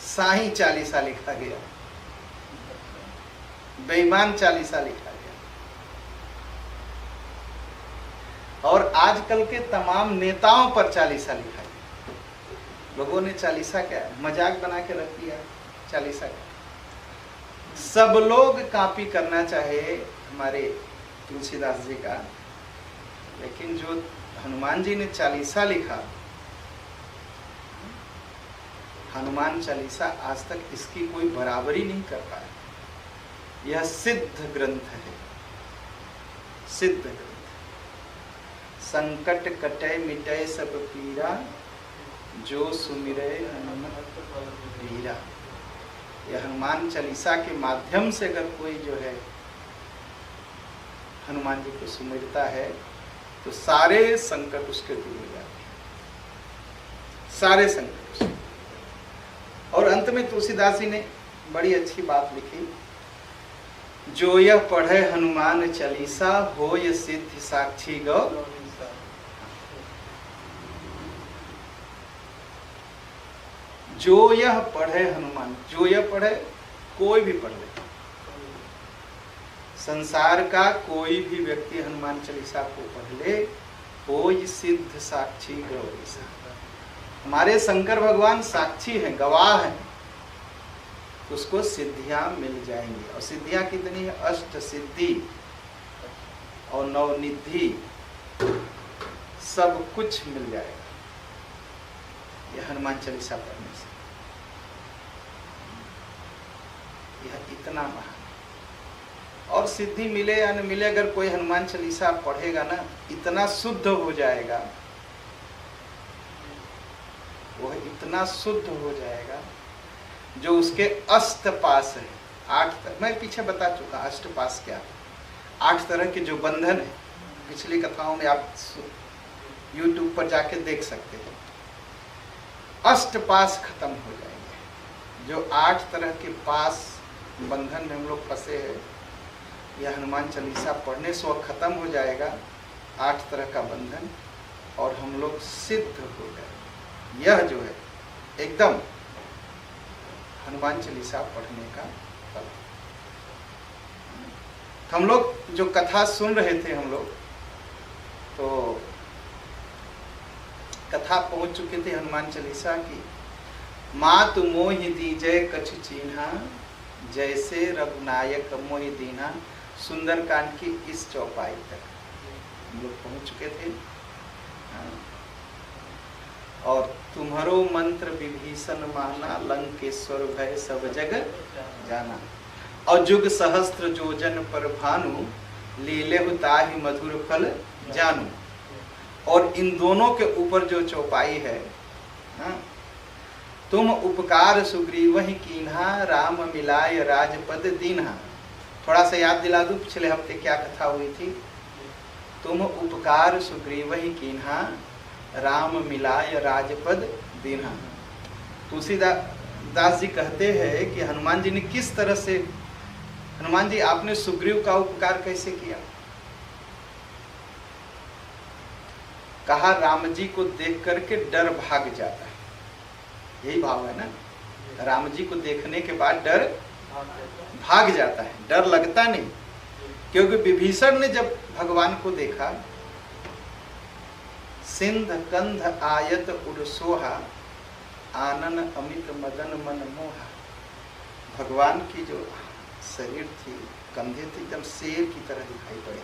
साही चालीसा लिखा गया, बेईमान चालीसा लिखा गया। और आजकल के तमाम नेताओं पर चालीसा लिखा गया। लोगों ने चालीसा क्या मजाक बना के रख दिया चालीसा का। सब लोग कॉपी करना चाहे हमारे तुलसीदास जी का, लेकिन जो हनुमान जी ने चालीसा लिखा, हनुमान चालीसा आज तक इसकी कोई बराबरी नहीं कर पाया। यह सिद्ध ग्रंथ है, सिद्ध ग्रंथ। संकट कटै मिटै सब पीरा, जो सुमिरै हनुमत वीरा। यह हनुमान चालीसा के माध्यम से अगर कोई जो है हनुमान जी को सुमिरता है तो सारे संकट उसके दूर हो जाते हैं, सारे संकट उसके। और अंत में तुलसीदास जी ने बड़ी अच्छी बात लिखी, जो यह पढ़े हनुमान चालीसा, हो यह सिद्ध साक्षी गौ। जो यह पढ़े हनुमान, जो यह पढ़े, कोई भी पढ़ ले, संसार का कोई भी व्यक्ति हनुमान चालीसा को पढ़ ले, हो यह सिद्ध साक्षी गौ। हमारे शंकर भगवान साक्षी हैं, गवाह हैं, उसको सिद्धियां मिल जाएंगी। और सिद्धियां कितनी है? अष्ट सिद्धि और नवनिधि, सब कुछ मिल जाएगा यह हनुमान चालीसा पढ़ने से। यह इतना महान। और सिद्धि मिले या न मिले, अगर कोई हनुमान चालीसा पढ़ेगा ना, इतना शुद्ध हो जाएगा, वह इतना शुद्ध हो जाएगा, जो उसके अष्टपास है। 8 मैं पीछे बता चुका अष्टपास क्या है। 8 तरह के जो बंधन है, पिछली कथाओं में आप YouTube पर जाके देख सकते हैं। अष्टपास खत्म हो जाएंगे। जो 8 तरह के पास बंधन में हम लोग फंसे हैं, यह हनुमान चालीसा पढ़ने से वह खत्म हो जाएगा, 8 तरह का बंधन, और हम लोग सिद्ध हो गए। यह जो है एकदम हनुमान चालीसा पढ़ने का फल। हम लोग जो कथा सुन रहे थे, हम लोग तो कथा पहुंच चुके थे हनुमान चालीसा की। मात मोहि दीजय कछु चीन्हा, जैसे रघुनायक मोहि दीन्हा। सुंदरकांड की इस चौपाई तक हम लोग पहुंच चुके थे। और तुम्हारो मंत्र विभीषण माना, लंकेश्वर भय सब जग जाना। और जुग सहस्त्र जोजन पर भानु, लीलेहु ताहि मधुर फल जानू। और इन दोनों के ऊपर जो चौपाई है, तुम उपकार सुग्रीवहि कीन्हा, राम मिलाय राजपद दीन्हा। थोड़ा सा याद दिला दूं, पिछले हफ्ते क्या कथा हुई थी। तुम उपकार सुग्रीवहि कीन्हा, राम मिलाय राजपद दीन्हा। तुलसीदास जी कहते हैं कि हनुमान जी ने किस तरह से, हनुमान जी आपने सुग्रीव का उपकार कैसे किया? कहा राम जी को देख करके डर भाग जाता है। यही भाव है ना, राम जी को देखने के बाद डर भाग जाता है, डर लगता नहीं। क्योंकि विभीषण ने जब भगवान को देखा, सिंध कंध आयत उड़सोहा, आनन अमित मदन मन मोहा। भगवान की जो शरीर थी, कंधे थे, एकदम शेर की तरह दिखाई पड़े।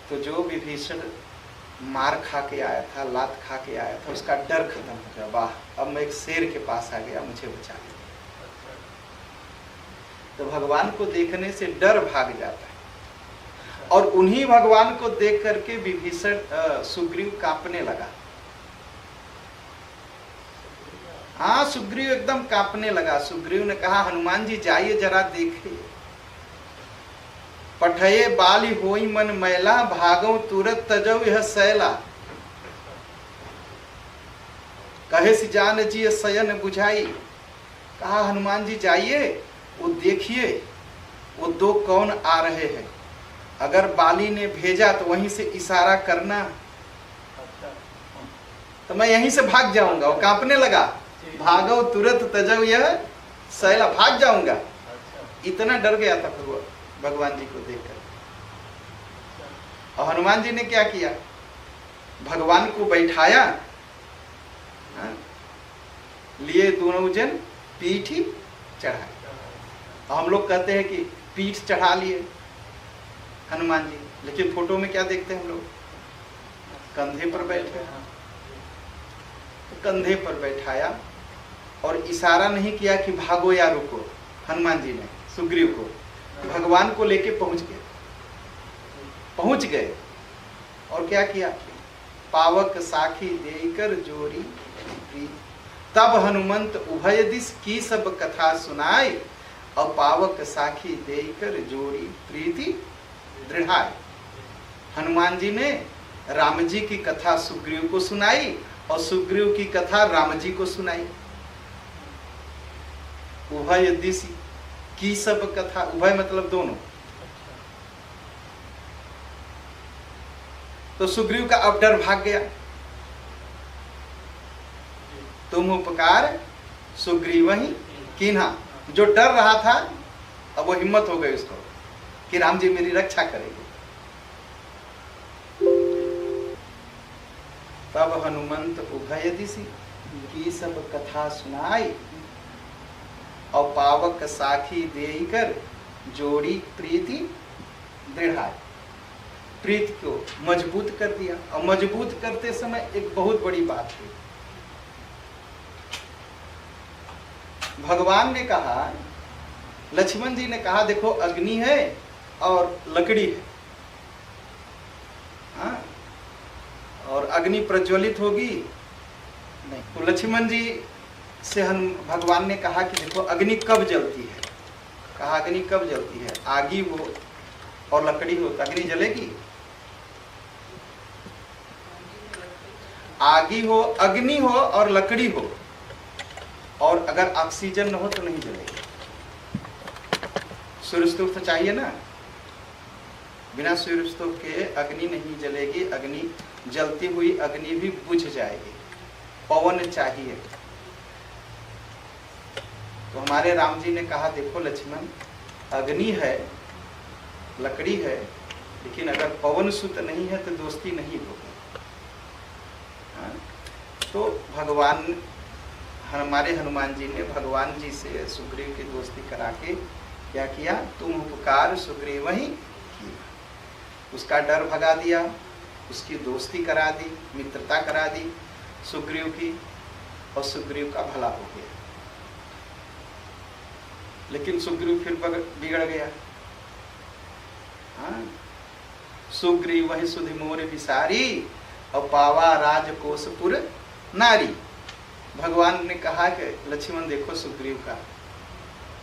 तो जो विभीषण मार खा के आया था, लात खा के आया था, उसका डर खत्म हो गया। वाह, अब मैं एक शेर के पास आ गया, मुझे बचा लिया। तो भगवान को देखने से डर भाग जाता है। और उन्हीं भगवान को देख करके विभीषण सुग्रीव कांपने लगा। हाँ, सुग्रीव एकदम कांपने लगा। सुग्रीव ने कहा, हनुमान जी जाइए जरा देखिए। पठये बाली होई मन मैला, भागो तुरत तजौ यह सैला। कहे सी जान जी शयन बुझाई। कहा हनुमान जी जाइए, वो देखिए वो 2 कौन आ रहे हैं। अगर बाली ने भेजा तो वहीं से इशारा करना, तो मैं यहीं से भाग जाऊंगा। वो कांपने लगा, भागो तुरंत तजव यह शैला, भाग जाऊंगा। इतना डर गया था भगवान जी को देखकर। और हनुमान जी ने क्या किया, भगवान को बैठाया, लिए दोनों जन पीठ ही चढ़ाए। हम लोग कहते हैं कि पीठ चढ़ा लिए हनुमान जी, लेकिन फोटो में क्या देखते हैं हम लोग, कंधे पर बैठे। तो कंधे पर बैठाया और इशारा नहीं किया कि भागो या रुको। हनुमान जी ने सुग्रीव को भगवान को लेके पहुंच गए और क्या किया, पावक साखी देकर जोरी प्रीत, तब हनुमंत उभय दिस की सब कथा सुनाए, और पावक साखी देकर जोरी प्रीति दृढ़ाए। हनुमान जी ने राम जी की कथा सुग्रीव को सुनाई और सुग्रीव की कथा राम जी को सुनाई। उभय दिस की सब कथा, उभय मतलब दोनों। तो सुग्रीव का अब डर भाग गया। तुम उपकार सुग्रीव ही कीन्हा, जो डर रहा था अब वो हिम्मत हो गई उसको कि राम जी मेरी रक्षा करेंगे। तब हनुमंत उभय दिसी की सब कथा सुनाई, और पावक साखी देकर जोड़ी प्रीति दृढ़ाई, प्रीति को मजबूत कर दिया। और मजबूत करते समय एक बहुत बड़ी बात हुई। भगवान ने कहा, लक्ष्मण जी ने कहा देखो अग्नि है और लकड़ी है, हाँ? और अग्नि प्रज्वलित होगी नहीं। तो लक्ष्मण जी से हम भगवान ने कहा कि देखो अग्नि कब जलती है, कहा अग्नि कब जलती है, आगी हो और लकड़ी हो तो अग्नि जलेगी। आगी हो, अग्नि हो और लकड़ी हो, और अगर ऑक्सीजन न हो तो नहीं जलेगी। सूर्यस्तूप तो चाहिए ना, बिना सूर्यस्तूप के अग्नि नहीं जलेगी। अग्नि जलती हुई अग्नि भी बुझ जाएगी। पवन चाहिए। तो हमारे राम जी ने कहा देखो लक्ष्मण, अग्नि है, लकड़ी है, लेकिन अगर पवन सुत नहीं है तो दोस्ती नहीं होगी। तो भगवान, हमारे हनुमान जी ने भगवान जी से सुग्रीव की दोस्ती करा के क्या किया, तुम उपकार सुग्रीव ही किया, उसका डर भगा दिया, उसकी दोस्ती करा दी, मित्रता करा दी सुग्रीव की, और सुग्रीव का भला हो गया। लेकिन सुग्रीव फिर बिगड़ गया। हाँ? सुग्रीव वही सुधि मोर विसारी, और पावा राजकोषपुर नारी। भगवान ने कहा कि लक्ष्मण देखो सुग्रीव का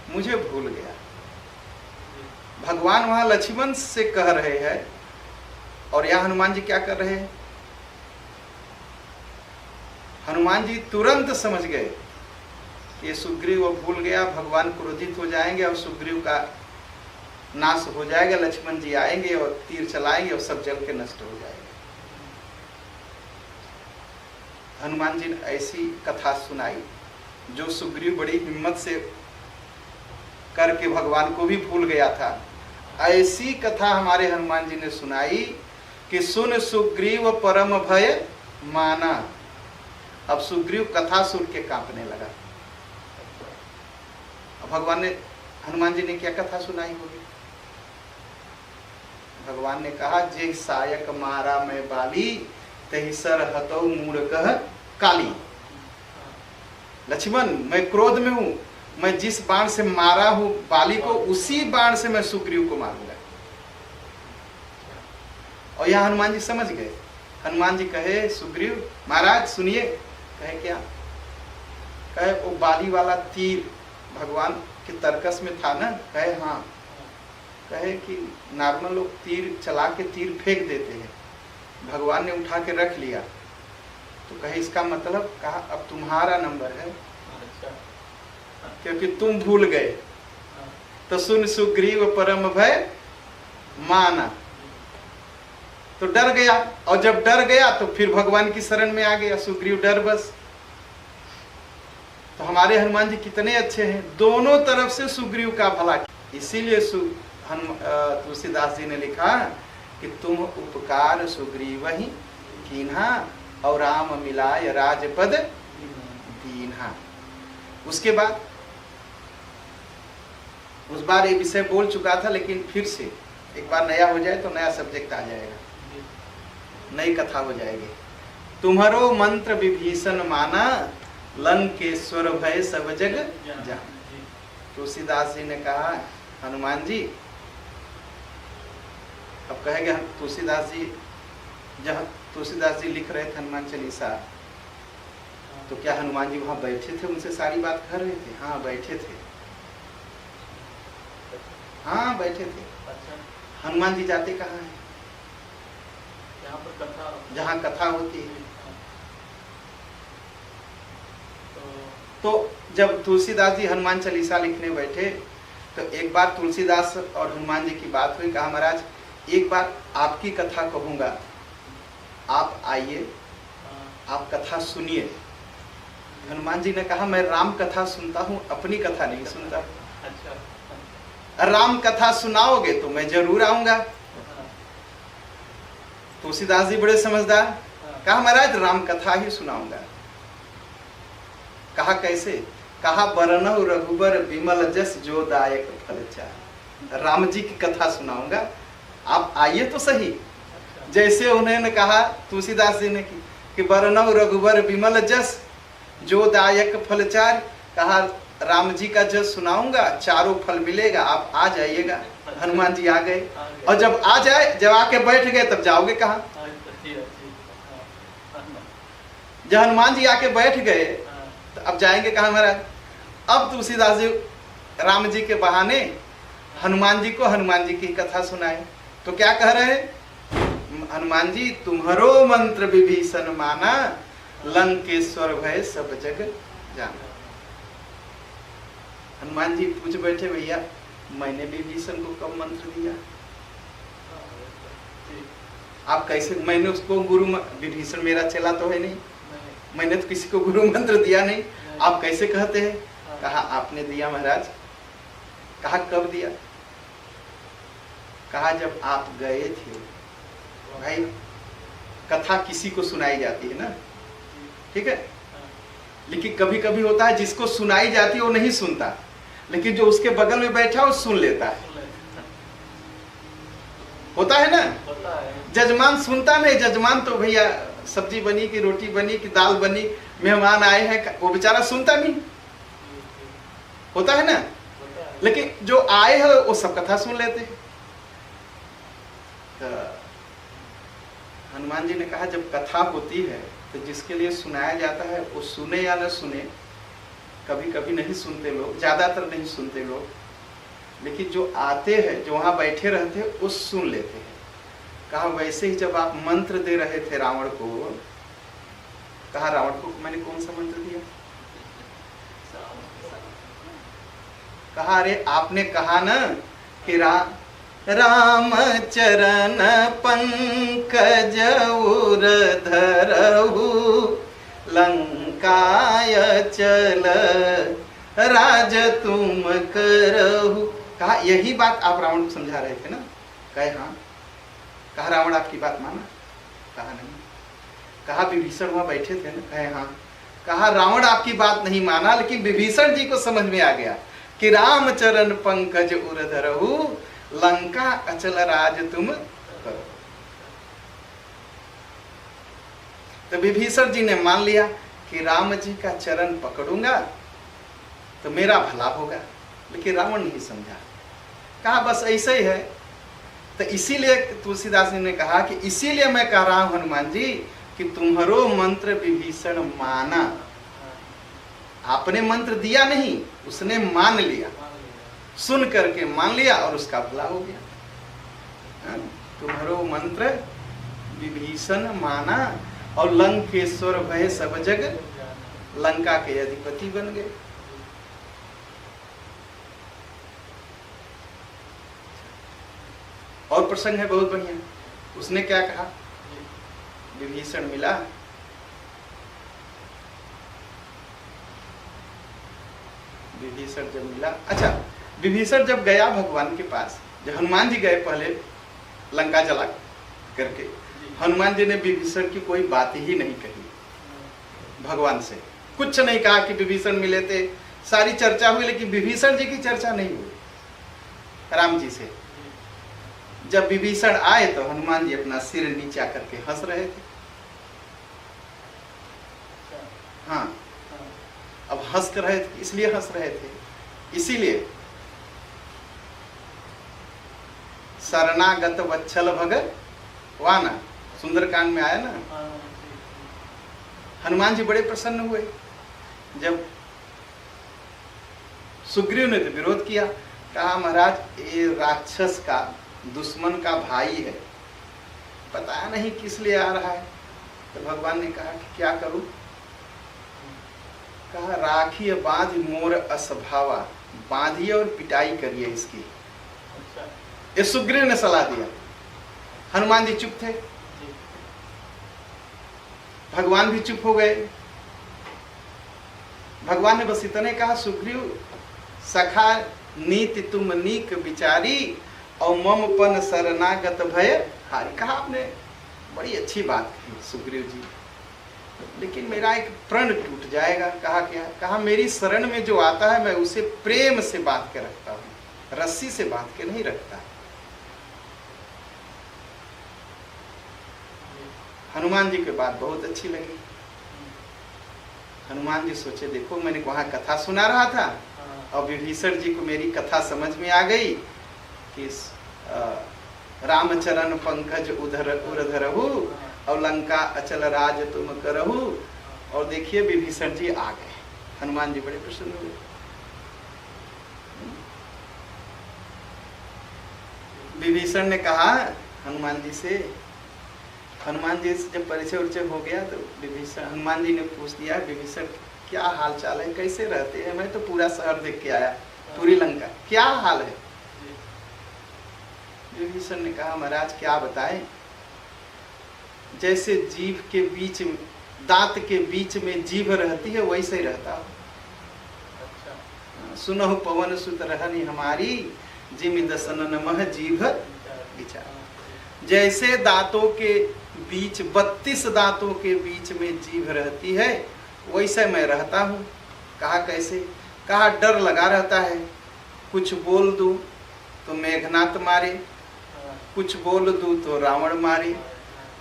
मुझे भूल गया। भगवान वहां लक्ष्मण से कह रहे हैं और यहां हनुमान जी क्या कर रहे हैं। हनुमान जी तुरंत समझ गए कि सुग्रीव भूल गया, भगवान क्रोधित हो जाएंगे और सुग्रीव का नाश हो जाएगा। लक्ष्मण जी आएंगे और तीर चलाएंगे और सब जल के नष्ट हो जाएगा। हनुमान जी ने ऐसी कथा सुनाई जो सुग्रीव बड़ी हिम्मत से करके भगवान को भी भूल गया था। ऐसी कथा हमारे हनुमान जी ने सुनाई कि सुन सुग्रीव परम भय माना। अब सुग्रीव कथा सुन के कांपने लगा। अब भगवान ने, हनुमान जी ने क्या कथा सुनाई होगी। भगवान ने कहा, जे सायक मारा मैं बाली, तही सर हतो मूढ़ काली। लक्ष्मण मैं क्रोध में हूं, मैं जिस बाण से मारा हूं बाली को, उसी बाण से मैं सुग्रीव को मारूंगा। और यहां हनुमान जी समझ गए। हनुमान जी कहे, सुग्रीव महाराज सुनिए। कहे क्या? कहे वो बाली वाला तीर भगवान के तर्कस में था ना। कहे हाँ। कहे कि नॉर्मल लोग तीर चला के तीर फेंक देते हैं, भगवान ने उठा के रख लिया। तो कहे इसका मतलब, कहा अब तुम्हारा नंबर है, क्योंकि तुम भूल गए। तो सुन सुग्रीव परम भय माना, तो डर गया। और जब डर गया तो फिर भगवान की शरण में आ गया सुग्रीव, डर बस। तो हमारे हनुमान जी कितने अच्छे हैं, दोनों तरफ से सुग्रीव का भला। इसीलिए तुलसीदास जी ने लिखा कि तुम उपकार सुग्रीव ही कीन्हा और राम मिलाय राजपद दीन्हा। उसके बाद उस बार ये विषय बोल चुका था, लेकिन फिर से एक बार नया हो जाए तो नया सब्जेक्ट आ जाएगा, नई कथा हो जाएगी। तुम्हारो मंत्र विभीषण माना, लंकेश्वर भय सब जग जाना। तुलसीदास जी ने कहा हनुमान जी, अब कहेंगे तुलसीदास जी, जब तुलसीदास जी लिख रहे थे हनुमान चालीसा, तो क्या हनुमान जी वहां बैठे थे उनसे सारी बात कर रहे थे? हाँ बैठे थे, हाँ बैठे थे। हनुमान जी जाते कहाँ हैं? जहाँ कथा होती है। तो जब तुलसीदास जी हनुमान चालीसा लिखने बैठे तो एक बार तुलसीदास और हनुमान जी की बात हुई। कहा महाराज एक बार आपकी कथा कहूँगा, आप आइए, आप कथा सुनिए। हनुमान जी ने कहा मैं राम कथा सुनता हूँ, अपनी कथा नहीं सुनता। राम कथा सुनाओगे तो मैं जरूर आऊंगा। तुलसीदास जी बड़े समझदार, कहा महाराज राम कथा ही सुनाऊंगा। कहा कैसे? कहा बरनहु रघुबर विमल जस जो दायक फल चाह। राम जी की कथा सुनाऊंगा, आप आइए तो सही। जैसे उन्होंने कहा तुलसीदास जी ने कि बरनहु रघुबर विमल जस जो दायक फल चार, कहा राम जी का जस सुनाऊंगा, चारों फल मिलेगा, आप आ जाइएगा। हनुमान जी आ गए, और जब आ जाए, जब आके बैठ गए तब जाओगे कहाँ? जब हनुमान जी आके बैठ गए तो अब जाएंगे कहाँ महाराज? अब तुलसीदास जी राम जी के बहाने हनुमान जी को हनुमान जी की कथा सुनाए। तो क्या कह रहे हैं? हनुमान जी तुम्हारो मंत्र विभीषण माना, लंकेश्वर भय सब जग जाना। हनुमान जी पूछ बैठे भैया मैंने विभीषण को कब मंत्र दिया? आप कैसे? मैंने उसको गुरु, विभीषण मेरा चेला तो है नहीं, मैंने तो किसी को गुरु मंत्र दिया नहीं, आप कैसे कहते हैं? कहा आपने दिया महाराज। कहा कब दिया? कहा जब आप गए थे। भाई कथा किसी को सुनाई जाती है ना, ठीक है, लेकिन कभी कभी होता है जिसको सुनाई जाती है वो नहीं सुनता, लेकिन जो उसके बगल में बैठा वो सुन लेता है। होता है ना? जजमान सुनता नहीं, जजमान तो भैया सब्जी बनी कि रोटी बनी कि दाल बनी, मेहमान आए हैं, वो बेचारा सुनता नहीं। होता है ना? लेकिन जो आए हैं वो सब कथा सुन लेते हैं। तो हनुमान जी ने कहा जब कथा होती है तो जिसके लिए सुनाया जाता है वो सुने या न सुने, कभी कभी नहीं सुनते लोग, ज्यादातर नहीं सुनते लोग, लेकिन जो आते हैं, जो वहां बैठे रहते हैं, वो सुन लेते हैं। कहा वैसे ही जब आप मंत्र दे रहे थे रावण को, कहा रावण को मैंने कौन सा मंत्र दिया? कहा अरे आपने कहा ना कि राम चरण पंकज उर धरहु, लंकाय चल राज तुम करहु। कहा यही बात आप रावण को समझा रहे थे ना? कहे हाँ। कहा रावण आपकी बात माना? कहा नहीं। कहा विभीषण वहां बैठे थे ना? कहे हाँ। कहा रावण आपकी बात नहीं माना, लेकिन विभीषण जी को समझ में आ गया कि राम चरण पंकज उर धरहु, लंका अचल राज तुम करो। तो विभीषण जी ने मान लिया कि राम जी का चरण पकड़ूंगा तो मेरा भला होगा, लेकिन रावण नहीं समझा। कहा बस ऐसे ही है। तो इसीलिए तुलसीदास जी ने कहा कि इसीलिए मैं कह रहा हूं हनुमान जी कि तुम्हारो मंत्र विभीषण माना। आपने मंत्र दिया नहीं, उसने मान लिया, सुन करके मान लिया और उसका भला हो गया। तुम्हारो मंत्र विभीषण माना और लंकेश्वर भय सब जग, लंका के अधिपति बन गए। और प्रसंग है बहुत बढ़िया। उसने क्या कहा? विभीषण मिला, विभीषण जब मिला, अच्छा विभीषण जब गया भगवान के पास, जब हनुमान जी गए पहले लंका जला करके, हनुमान जी ने विभीषण की कोई बात ही नहीं कही भगवान से, कुछ नहीं कहा कि विभीषण मिले थे, सारी चर्चा हुई लेकिन विभीषण जी की चर्चा नहीं हुई राम जी से। जब विभीषण आए तो हनुमान जी अपना सिर नीचा करके हंस रहे थे। हाँ, अब हंस कर रहे थे, इसलिए हंस रहे थे, इसीलिए शरणागत वत्सल भगवाना सुंदरकांड में आया ना। हनुमान जी बड़े प्रसन्न हुए जब सुग्रीव ने तो विरोध किया, कहा महाराज ये राक्षस का दुश्मन का भाई है, पता नहीं किस लिए आ रहा है। तो भगवान ने कहा कि क्या करूं, कहा राखिए बांध मोर असभावा, बांधिए और पिटाई करिए इसकी। ये सुग्रीव ने सलाह दिया। हनुमान जी चुप थे, भगवान भी चुप हो गए। भगवान ने बस इतने कहा, सुग्रीव सखा नीति तुम नीक विचारी और मम पन शरणागत भय हारी। कहा आपने बड़ी अच्छी बात कही सुग्रीव जी, लेकिन मेरा एक प्रण टूट जाएगा। कहा क्या, कहा मेरी शरण में जो आता है मैं उसे प्रेम से बांध के रखता हूँ, रस्सी से बांध के नहीं रखता। हनुमान जी की बात बहुत अच्छी लगी। हनुमान जी सोचे देखो मैंने वहां कथा सुना रहा था और विभीषण जी को मेरी कथा समझ में आ गई कि रामचरण पंकज उधर उरधरहु और लंका अचल राज तुम करहु। और देखिए विभीषण जी आ गए, हनुमान जी बड़े प्रसन्न हुए। विभीषण ने कहा हनुमान जी से, हनुमान जी से जब परिचय उरिचय हो गया तो विभीषण, हनुमान जी ने पूछ दिया विभीषण क्या हाल चाल है, कैसे रहते हैं, मैं तो पूरा शहर देख के आया, पूरी लंका, क्या हाल है। विभीषण ने कहा महाराज क्या बताएं, जैसे जीभ के बीच में, दांत के बीच में जीभ रहती है वैसे ही रहता हूं। सुनहु पवन सुत रहनी हमारी, जिमि दसन मह जीभ विचार। जैसे दांतों के बीच 32 दांतों के बीच में जीभ रहती है वैसे मैं रहता हूँ। कहा कैसे, कहा डर लगा रहता है, कुछ बोल दूं तो मेघनाथ मारे, कुछ बोल दूं तो रावण मारे,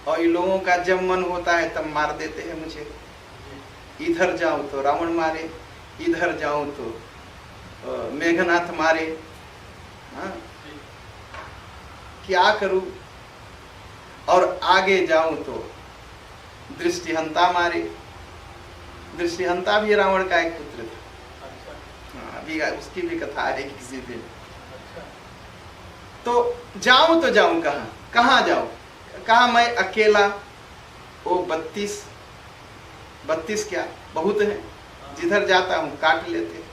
और इन लोगों का जब मन होता है तब मार देते हैं मुझे। इधर जाऊं तो रावण मारे, इधर जाऊं तो मेघनाथ मारे। हाँ? क्या करूं, और आगे जाऊं तो दृष्टिहंता मारे। दृष्टिहंता भी रावण का एक पुत्र था, अभी उसकी भी कथा है किसी दिन। तो जाऊं कहाँ, कहाँ जाऊं, कहा मैं अकेला, वो 32 क्या बहुत है, जिधर जाता हूं काट लेते।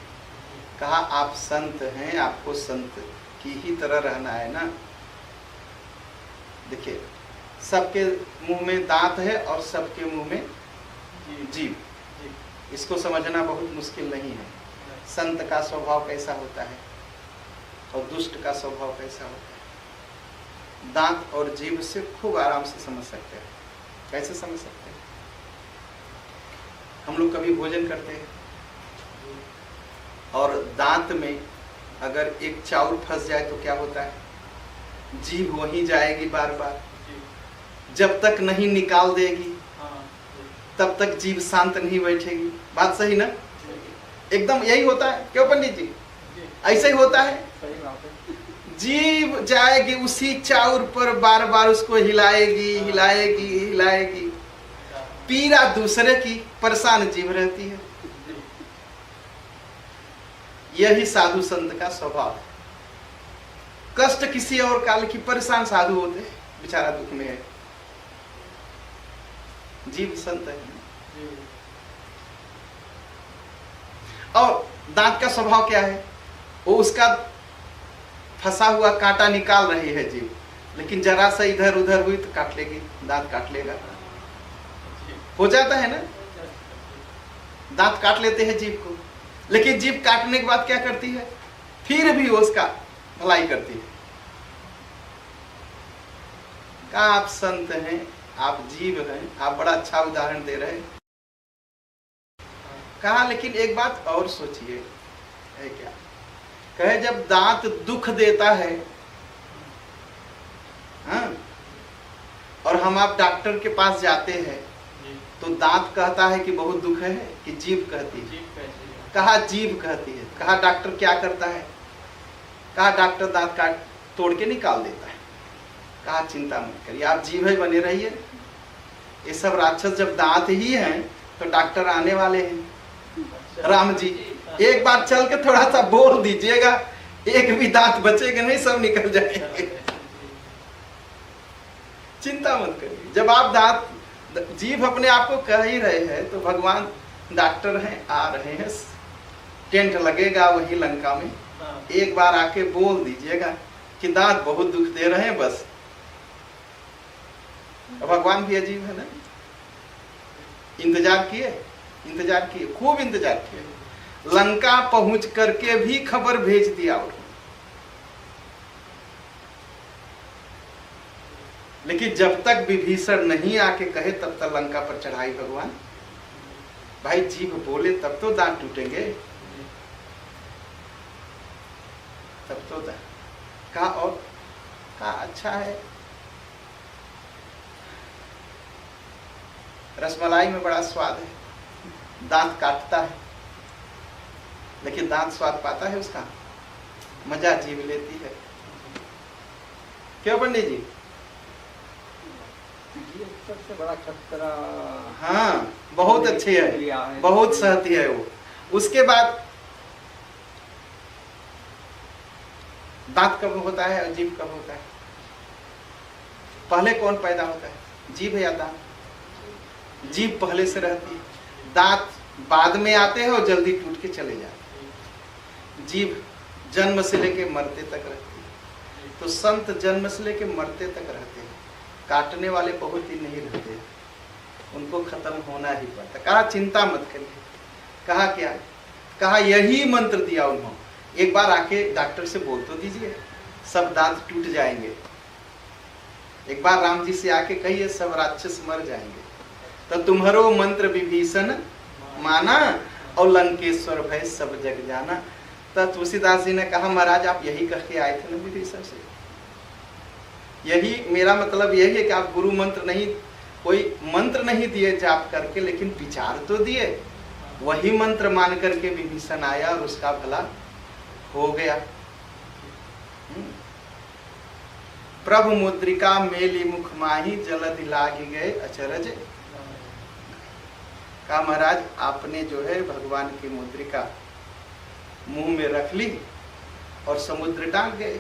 कहा आप संत हैं, आपको संत की ही तरह रहना है ना। देखिए सबके मुंह में दांत है और सबके मुंह में जीभ, इसको समझना बहुत मुश्किल नहीं है। संत का स्वभाव कैसा होता है और दुष्ट का स्वभाव कैसा होता है, दांत और जीभ से खूब आराम से समझ सकते हैं। कैसे समझ सकते हैं, हम लोग कभी भोजन करते हैं और दांत में अगर एक चावल फंस जाए तो क्या होता है, जीभ वहीं जाएगी बार बार, जब तक नहीं निकाल देगी तब तक जीभ शांत नहीं बैठेगी। बात सही ना, एकदम यही होता है क्यों पंडित जी, ऐसे ही होता है। जीभ जाएगी उसी चाउर पर, बार बार उसको हिलाएगी हिलाएगी हिलाएगी, पीड़ा दूसरे की, परेशान जीभ रहती है। यही साधु संत का स्वभाव है। कष्ट किसी और काल की, परेशान साधु होते हैं, बेचारा दुख में है, जीव संत है। और दांत का स्वभाव क्या है, वो उसका फंसा हुआ कांटा निकाल रही है जीव, लेकिन जरा सा इधर उधर हुई तो काट लेगी, दांत काट लेगा। हो जाता है ना, दांत काट लेते हैं जीव को, लेकिन जीभ काटने के बाद क्या करती है? फिर भी उसका भलाई करती है। कहा आप संत हैं, आप जीव हैं, आप बड़ा अच्छा उदाहरण दे रहे हैं। कहा लेकिन एक बात और सोचिए, है क्या? कहे जब दांत दुख देता है, हाँ, और हम आप डॉक्टर के पास जाते हैं तो दांत कहता है कि बहुत दुख है कि जीभ कहती है? कहा जीभ कहती है। कहा डॉक्टर क्या करता है? कहा डॉक्टर दांत काट तोड़ के निकाल देता है। कहा चिंता मत करिए, आप जीभ ही बने रहिए। ये सब राक्षस जब दांत ही हैं तो डॉक्टर आने वाले हैं। राम जी एक बार चल के थोड़ा सा बोल दीजिएगा, एक भी दांत बचेगा नहीं, सब निकल जाएंगे। चिंता मत करिए। जब आप दांत जीभ अपने आप को कह ही रहे हैं तो भगवान डॉक्टर हैं, आ रहे हैं, टेंट लगेगा वही लंका में। एक बार आके बोल दीजिएगा कि दांत बहुत दुख दे रहे हैं, बस। भगवान भी अजीब है ना। इंतजार किए, खूब इंतजार किए। लंका पहुंच करके भी खबर भेज दिया उन्होंने। लेकिन जब तक विभीषण नहीं आके कहे तब तक लंका पर चढ़ाई भगवान। भाई जीभ बोले तब तो दांत टूटेंगे, तब तो कहा और कहा अच्छा है, रसमलाई में बड़ा स्वाद है, दांत काटता है लेकिन दांत स्वाद पाता है उसका, मजा जीभ लेती है। क्यों पंडित जी? सबसे बड़ा खतरा। हाँ बहुत अच्छी है, बहुत सहती है वो। उसके बाद दांत कब होता है और जीभ कब होता है? पहले कौन पैदा होता है, जीभ या दांत? जीभ पहले से रहती है, दांत बाद में आते हैं और जल्दी टूट के चले जाते हैं। जीभ जन्म से लेके मरते तक रहती है। तो संत जन्म से लेके मरते तक रहते हैं, काटने वाले बहुत ही नहीं रहते, उनको खत्म होना ही पड़ता। कहा चिंता मत करिए। कहा क्या? कहा यही मंत्र दिया उन्होंने, एक बार आके डॉक्टर से बोल तो दीजिए, सब दांत टूट जाएंगे। एक बार राम जी से आके कहिए सब राक्षस मर जाएंगे। तो तुम्हारो मंत्र विभीषण माना और लंकेश्वर भय सब जग जाना। तो तुलसीदास जी ने कहा महाराज आप यही कह के आए थे ना विभीषण से, यही मेरा मतलब यही है कि आप गुरु मंत्र नहीं, कोई मंत्र नहीं दिए जाप करके, लेकिन विचार तो दिए। वही मंत्र मान करके विभीषण आया और उसका भला हो गया। प्रभु मुद्रिका मेली मुख माही जलधि लागी गए अचरज। कहा महाराज आपने जो है भगवान की मुद्रिका मुंह में रख ली और समुद्र डाल गए।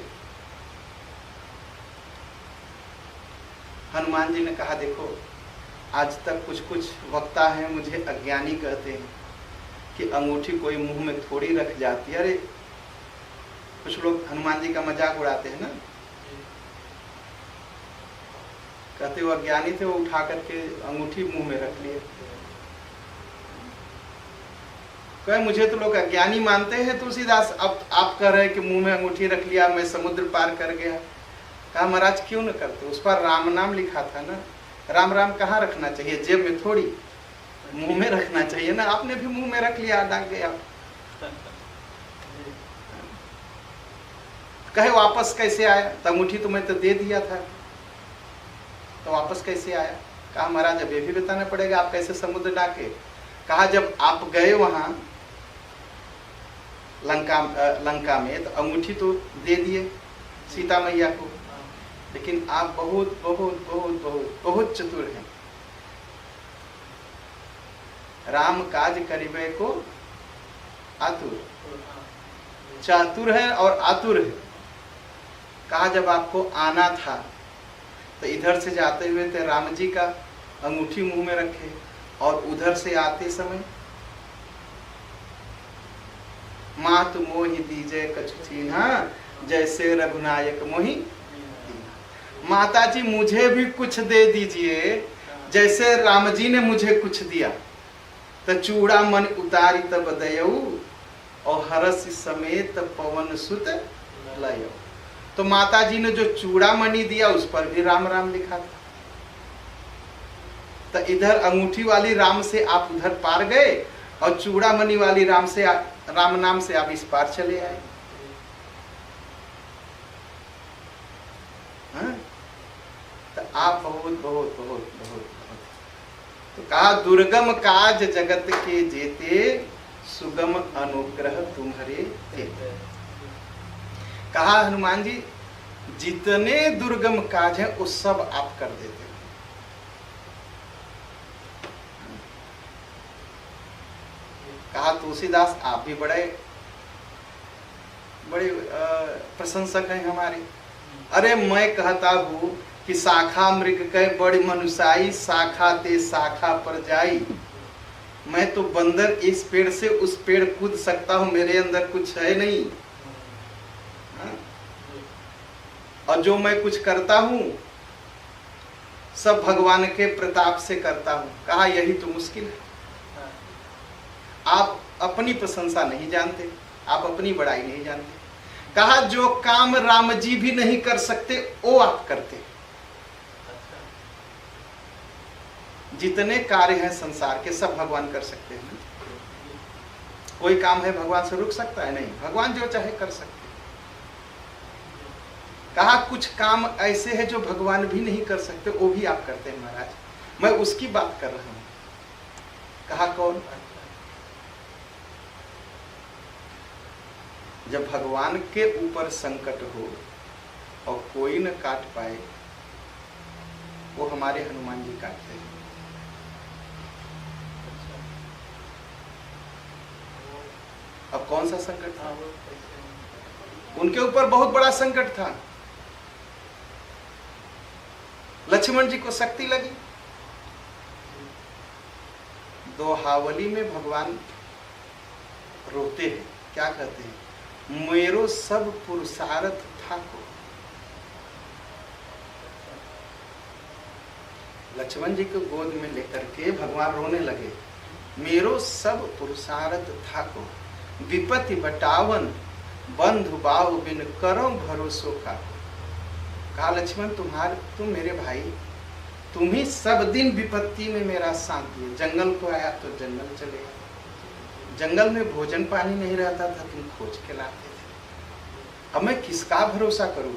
हनुमान जी ने कहा देखो आज तक कुछ कुछ वक्ता हैं मुझे अज्ञानी कहते हैं कि अंगूठी कोई मुंह में थोड़ी रख जाती है। अरे कुछ लोग हनुमान जी का मजाक उड़ाते हैं ना, कहते वो अज्ञानी थे, वो उठा करके अंगूठी मुंह में रख लिए। कहे मुझे तो लोग अज्ञानी मानते हैं तुलसीदास, अब आप कह रहे हैं कि मुंह में अंगूठी रख लिया, मैं समुद्र पार कर गया। कहा महाराज क्यों न करते, उस पर राम नाम लिखा था ना। राम राम कहाँ रखना चाहिए, जेब में थोड़ी, मुंह में रखना चाहिए ना। आपने भी मुंह में रख लिया, डाक गया। कहे वापस कैसे आया? तो अंगूठी तो मैं तो दे दिया था, तो वापस कैसे आया? कहा महाराज अब ये भी बताना पड़ेगा, आप कैसे समुद्र डाके? कहा जब आप गए वहां लंका में तो अंगूठी तो दे दिए सीता मैया को, लेकिन आप बहुत बहुत बहुत बहुत बहुत चतुर हैं। राम काज करिबे को आतुर, चातुर है और आतुर है। कहा जब आपको आना था तो इधर से जाते हुए थे राम जी का अंगूठी मुंह में रखे, और उधर से आते समय मात मोहि दीजे कछु चीन्हा जैसे रघुनायक मोहि। माता जी मुझे भी कुछ दे दीजिए जैसे राम जी ने मुझे कुछ दिया। तो चूड़ा मन उतारी तब दयऊ और हरस समेत पवन सुत लयो। तो माता जी ने जो चूड़ामणि दिया उस पर भी राम राम लिखा था। तो इधर अंगूठी वाली राम से आप उधर पार गए और चूड़ामणि वाली राम नाम से आप इस पार चले आए। हाँ? तो आप बहुत बहुत बहुत बहुत बहुत तो कहा दुर्गम काज जगत के जेते सुगम अनुग्रह तुम्हारे थे। कहा हनुमान जी जितने दुर्गम काज हैं वो सब आप कर देते हो। कहा तुलसीदास आप भी बड़े बड़े प्रशंसक हैं हमारे। अरे मैं कहता हूँ कि शाखा मृग के बड़ी मनुष्याई, शाखा ते शाखा पर जाई। मैं तो बंदर इस पेड़ से उस पेड़ कूद सकता हूँ, मेरे अंदर कुछ है नहीं। हाँ? और जो मैं कुछ करता हूँ सब भगवान के प्रताप से करता हूँ। कहा यही तो मुश्किल है। आप अपनी प्रशंसा नहीं जानते, आप अपनी बड़ाई नहीं जानते। कहा जो काम राम जी भी नहीं कर सकते वो आप करते। जितने कार्य हैं संसार के सब भगवान कर सकते हैं। कोई काम है भगवान से रुक सकता है? नहीं, भगवान जो चाहे कर सकते हैं। कहा कुछ काम ऐसे हैं जो भगवान भी नहीं कर सकते, वो भी आप करते हैं महाराज। मैं उसकी बात कर रहा हूं। कहा कौन? जब भगवान के ऊपर संकट हो और कोई न काट पाए, वो हमारे हनुमान जी काटते हैं। अब कौन सा संकट था? उनके ऊपर बहुत बड़ा संकट था। लक्ष्मण जी को शक्ति लगी। दोहावली में भगवान रोते हैं, क्या कहते हैं? मेरो सब पुरुषार्थ था को। लक्ष्मण जी को गोद में लेकर के भगवान रोने लगे। मेरो सब पुरुषार्थ था को, विपत्ति बटावन बंधु बाहु बिन करो भरोसो का। कहा लक्ष्मण तुम मेरे भाई, तुम ही सब दिन विपत्ति में मेरा साथ दिए। जंगल को आया तो जंगल चले गए, जंगल में भोजन पानी नहीं रहता था, तुम खोज के लाते थे। अब मैं किसका भरोसा करूं?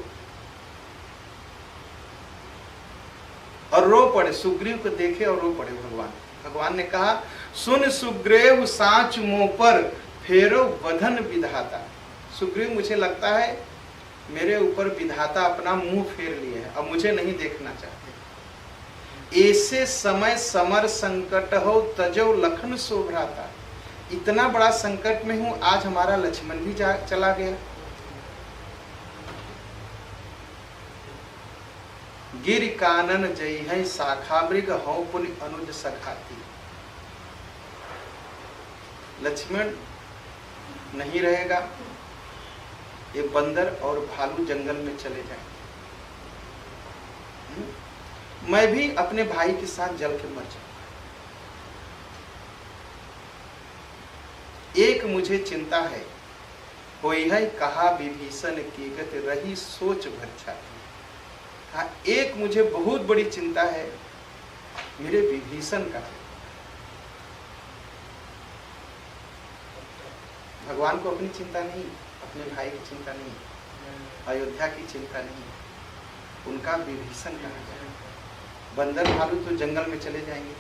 और रो पड़े, सुग्रीव को देखे और रो पड़े भगवान। भगवान ने कहा सुन सुग्रीव साच मुंह पर फेरो वधन विधाता। सुग्रीव मुझे लगता है मेरे ऊपर विधाता अपना मुंह फेर लिए है, अब मुझे नहीं देखना चाहते। ऐसे समय समर संकट हो तजो लखन शोभराता। इतना बड़ा संकट में हूं, आज हमारा लक्ष्मण भी चला गया। गिर कानन जई है शाखा मृग हो पुनि अनुज सखाती। लक्ष्मण नहीं रहेगा, ये बंदर और भालू जंगल में चले जाएंगे। मैं भी अपने भाई के साथ जल के मर जाऊंगा। एक मुझे चिंता है, कोई है कहा विभीषण की गति रही सोच भर छाती। हाँ, एक मुझे बहुत बड़ी चिंता है, मेरे विभीषण का है। भगवान को अपनी चिंता नहीं, अपने भाई की चिंता नहीं, अयोध्या की चिंता नहीं, उनका विभीषण का है। बंदर भालू तो जंगल में चले जाएंगे,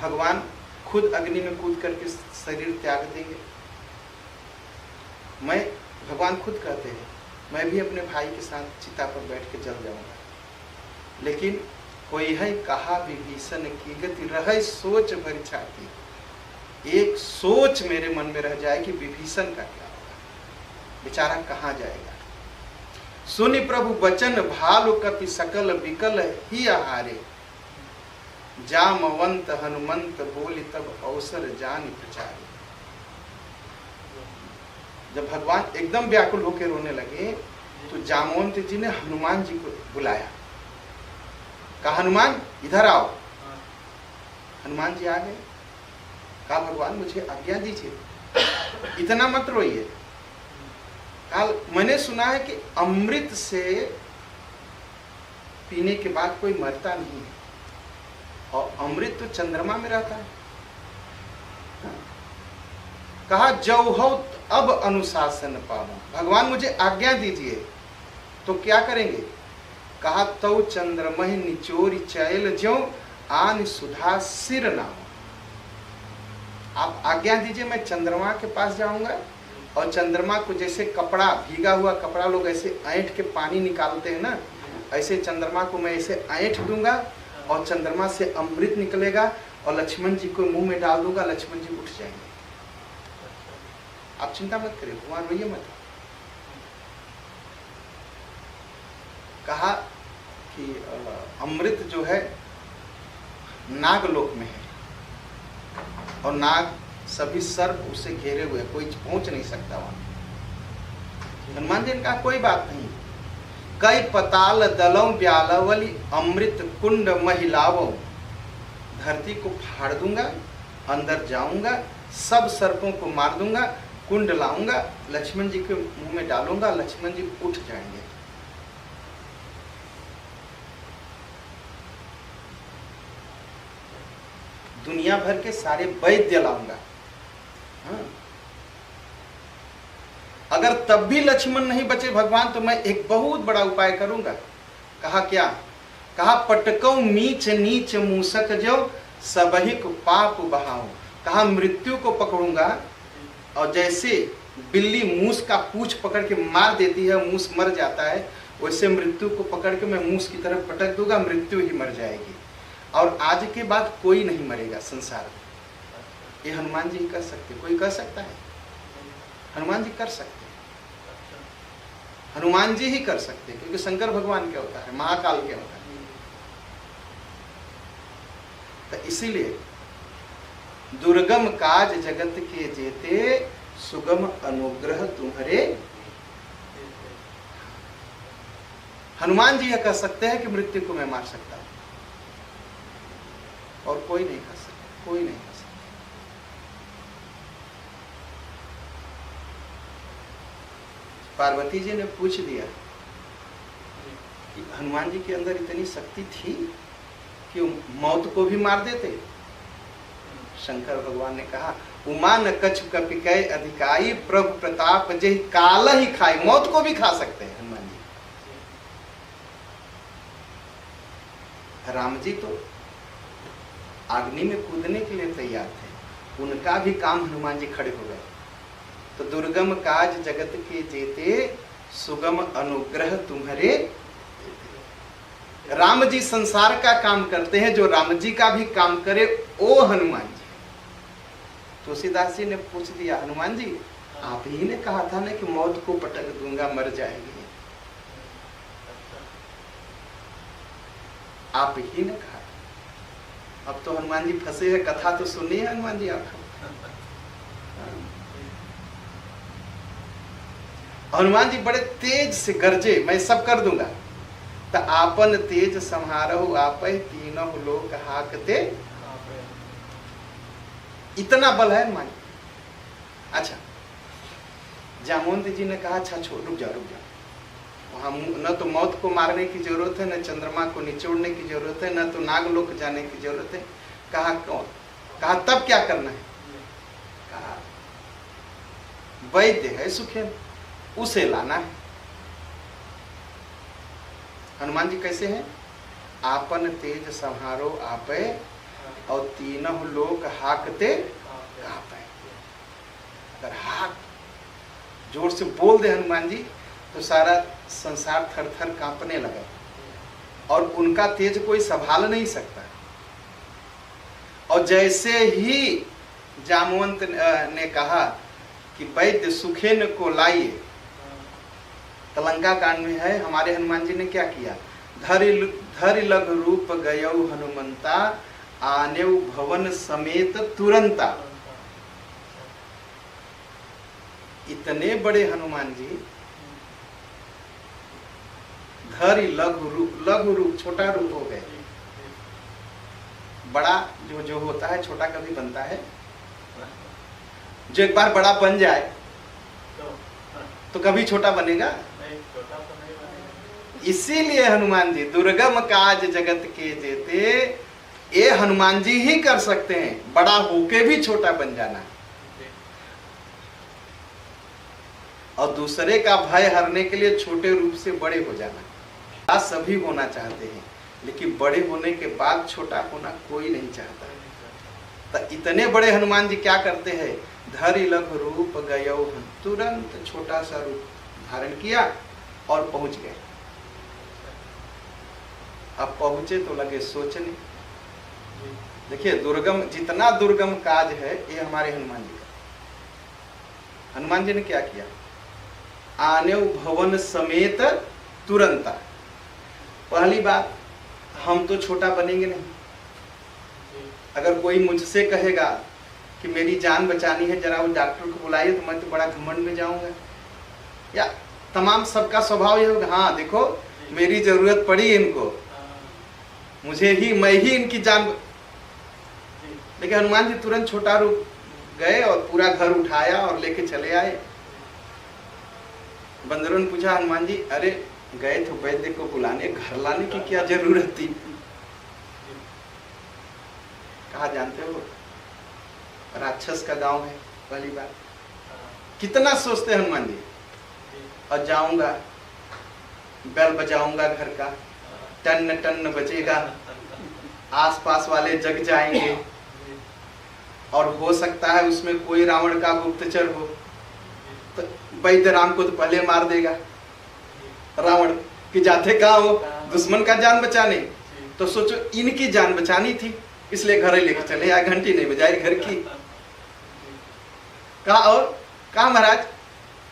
भगवान खुद अग्नि में कूद करके शरीर त्याग देंगे। भगवान खुद कहते हैं मैं भी अपने भाई के साथ चिता पर बैठ के जल जाऊंगा। लेकिन कोई है कहा विभीषण की गति रहे सोच भरी छाती। एक सोच मेरे मन में रह जाए कि विभीषण का क्या होगा, बेचारा कहाँ जाएगा। सुनि प्रभु वचन भालु कपि सकल विकल ही आहारे। जामवंत हनुमंत बोली तब अवसर जानि प्रचारे। जब भगवान एकदम व्याकुल होकर रोने लगे तो जामवंत जी ने हनुमान जी को बुलाया, कहा हनुमान इधर आओ। हनुमान जी आ गए। कहा भगवान मुझे आज्ञा दीजिए। इतना मत रोइए। मैंने सुना है कि अमृत से पीने के बाद कोई मरता नहीं है, और अमृत तो चंद्रमा में रहता है। कहा जौहौ अब अनुशासन पाऊं, भगवान मुझे आज्ञा दीजिए तो क्या करेंगे। कहा तौ चंद्रमहि निचोरी चैल ज्यों आन सुधा सिर नाम। आप आज्ञा दीजिए, मैं चंद्रमा के पास जाऊंगा और चंद्रमा को जैसे कपड़ा, भीगा हुआ कपड़ा लोग ऐसे ऐंठ के पानी निकालते हैं ना, ऐसे चंद्रमा को मैं ऐसे ऐंठ दूंगा और चंद्रमा से अमृत निकलेगा और लक्ष्मण जी को मुंह में डाल दूंगा, लक्ष्मण जी उठ जाएंगे। आप चिंता मत करिए, भगवान रोइए मत। कहा कि अमृत जो है नागलोक में है, और नाग सभी सर्प उसे घेरे हुए, कोई पहुंच नहीं सकता वहां। हनुमान जी ने कहा कोई बात नहीं, कई पताल दलों ब्यालवली अमृत कुंड महिलाओं, धरती को फाड़ दूंगा, अंदर जाऊंगा, सब सर्पों को मार दूंगा, कुंड लाऊंगा, लक्ष्मण जी के मुंह में डालूंगा, लक्ष्मण जी उठ जाएंगे। दुनिया भर के सारे वैद्य लाऊंगा। हाँ। अगर तब भी लक्ष्मण नहीं बचे भगवान, तो मैं एक बहुत बड़ा उपाय करूंगा। कहा क्या। कहा पटकौ मीच नीच मूसक जो सबहिक पाप बहाओ। कहा मृत्यु को पकड़ूंगा, और जैसे बिल्ली मूस का पूंछ पकड़ के मार देती है, मूस मर जाता है, वैसे मृत्यु को पकड़ के मैं मूस की तरफ पटक दूंगा, मृत्यु ही मर जाएगी, और आज के बाद कोई नहीं मरेगा संसार में। ये हनुमान जी कर सकते, कोई कर सकता है? हनुमान जी कर सकते हैं, हनुमान जी ही कर सकते हैं, क्योंकि शंकर भगवान क्या होता है, महाकाल क्या होता है। तो इसीलिए दुर्गम काज जगत के जेते, सुगम अनुग्रह तुम्हारे। हनुमान जी यह कह सकते हैं कि मृत्यु को मैं मार सकता हूं, और कोई नहीं कर सकता, कोई नहीं कर सकता। पार्वती जी ने पूछ दिया कि हनुमान जी के अंदर इतनी शक्ति थी कि मौत को भी मार देते। शंकर भगवान ने कहा उमा न कछु कपिकै अधिकाई, प्रभु प्रताप जय काल ही खाई। मौत को भी खा सकते हैं हनुमान जी। राम जी तो अग्नि में कूदने के लिए तैयार थे, उनका भी काम हनुमान जी खड़े हो गए। तो दुर्गम काज जगत के जेते, सुगम अनुग्रह तुम्हारे। राम जी संसार का काम करते हैं, जो राम जी का भी काम करे ओ हनुमान जी। तुलसीदास जी ने पूछ दिया हनुमान जी, आप ही ने कहा था ना कि मौत को पटक दूंगा, मर जाएगी। आप ही ने कहा। अब तो हनुमान जी फंसे हैं, कथा तो सुनी है हनुमान जी आप। हनुमान जी बड़े तेज से गरजे, मैं सब कर दूंगा। तो आपन तेज संहारहु आपै, तीनों लोक हाकते। इतना बल है हनुमान जी। अच्छा, जामवंत जी ने कहा अच्छा छोड़, रुक जाओ रुक जाओ, वहां न तो मौत को मारने की जरूरत है, न चंद्रमा को निचोड़ने की जरूरत है, न तो नागलोक जाने की जरूरत है। कहा कौन? कहा तब क्या करना है? कहा वैद्य है सुखेन, उसे लाना है। हनुमान जी कैसे हैं? आपन तेज संहारो आपे, और तीनों लोग हाकते कांपे। अगर हाक जोर से बोल दे हनुमान जी, तो सारा संसार थर थर कांपने लगे, और उनका तेज कोई संभाल नहीं सकता। और जैसे ही जामवंत ने कहा कि वैद्य सुखेन को लाइए, तो लंका कांड में है, हमारे हनुमान जी ने क्या किया? धरि लघु रूप गयौ हनुमंता, आनेउ भवन समेत तुरंता। इतने बड़े हनुमान जी धरि लघु रूप छोटा रूप हो गए। बड़ा जो होता है छोटा कभी बनता है। जो एक बार बड़ा बन जाए तो तो कभी छोटा बनेगा? नहीं, छोटा तो नहीं बनेगा। इसीलिए हनुमान जी दुर्गम काज जगत के जेते, ये हनुमान जी ही कर सकते हैं, बड़ा होके भी छोटा बन जाना जी, और दूसरे का भय हरने के लिए छोटे रूप से बड़े हो जाना। आज सभी होना चाहते हैं, लेकिन बड़े होने के बाद छोटा होना कोई नहीं चाहता। तो इतने बड़े हनुमान जी क्या करते हैं, धरि लघु रूप गयो, तुरंत छोटा सा रूप धारण किया और पहुंच गए। अब पहुंचे तो लगे सोचने। जी, देखिए दुर्गम, जितना दुर्गम काज है ये हमारे हनुमान जी का। हनुमान जी ने क्या किया, आने भवन समेत तुरंत। पहली बात, हम तो छोटा बनेंगे नहीं। जी, अगर कोई मुझसे कहेगा कि मेरी जान बचानी है, जरा वो डॉक्टर को बुलाइए, तो मैं तो बड़ा घमंड में जाऊंगा। या तमाम सबका स्वभाव ये होगा, हाँ देखो मेरी जरूरत पड़ी इनको, हाँ, मुझे ही, मैं ही इनकी जान। जी, लेकिन हनुमान जी तुरंत छोटा रूप गए और पूरा घर उठाया और लेके चले आए। बंदरों ने पूछा, हनुमान जी अरे गए तो वैद्य को बुलाने, घर लाने की क्या जरूरत थी? कहा जानते हो, राक्षस का गांव है, पहली बात। हाँ, कितना सोचते हैं हनुमान जी, जी, और जाऊंगा, बेल बजाऊंगा घर का, टन टन बजेगा, आसपास वाले जग जाएंगे, जी, और हो सकता है उसमें कोई रावण का गुप्तचर हो, तो वैद्य राम को तो पहले मार देगा रावण, कि जाते कहाँ हो, दुश्मन का जान बचाने। जी, तो सोचो इनकी जान बचानी थी, इसलिए घर लेके चले आए, घंटी नहीं बजाई घर की। कहा, और कहा महाराज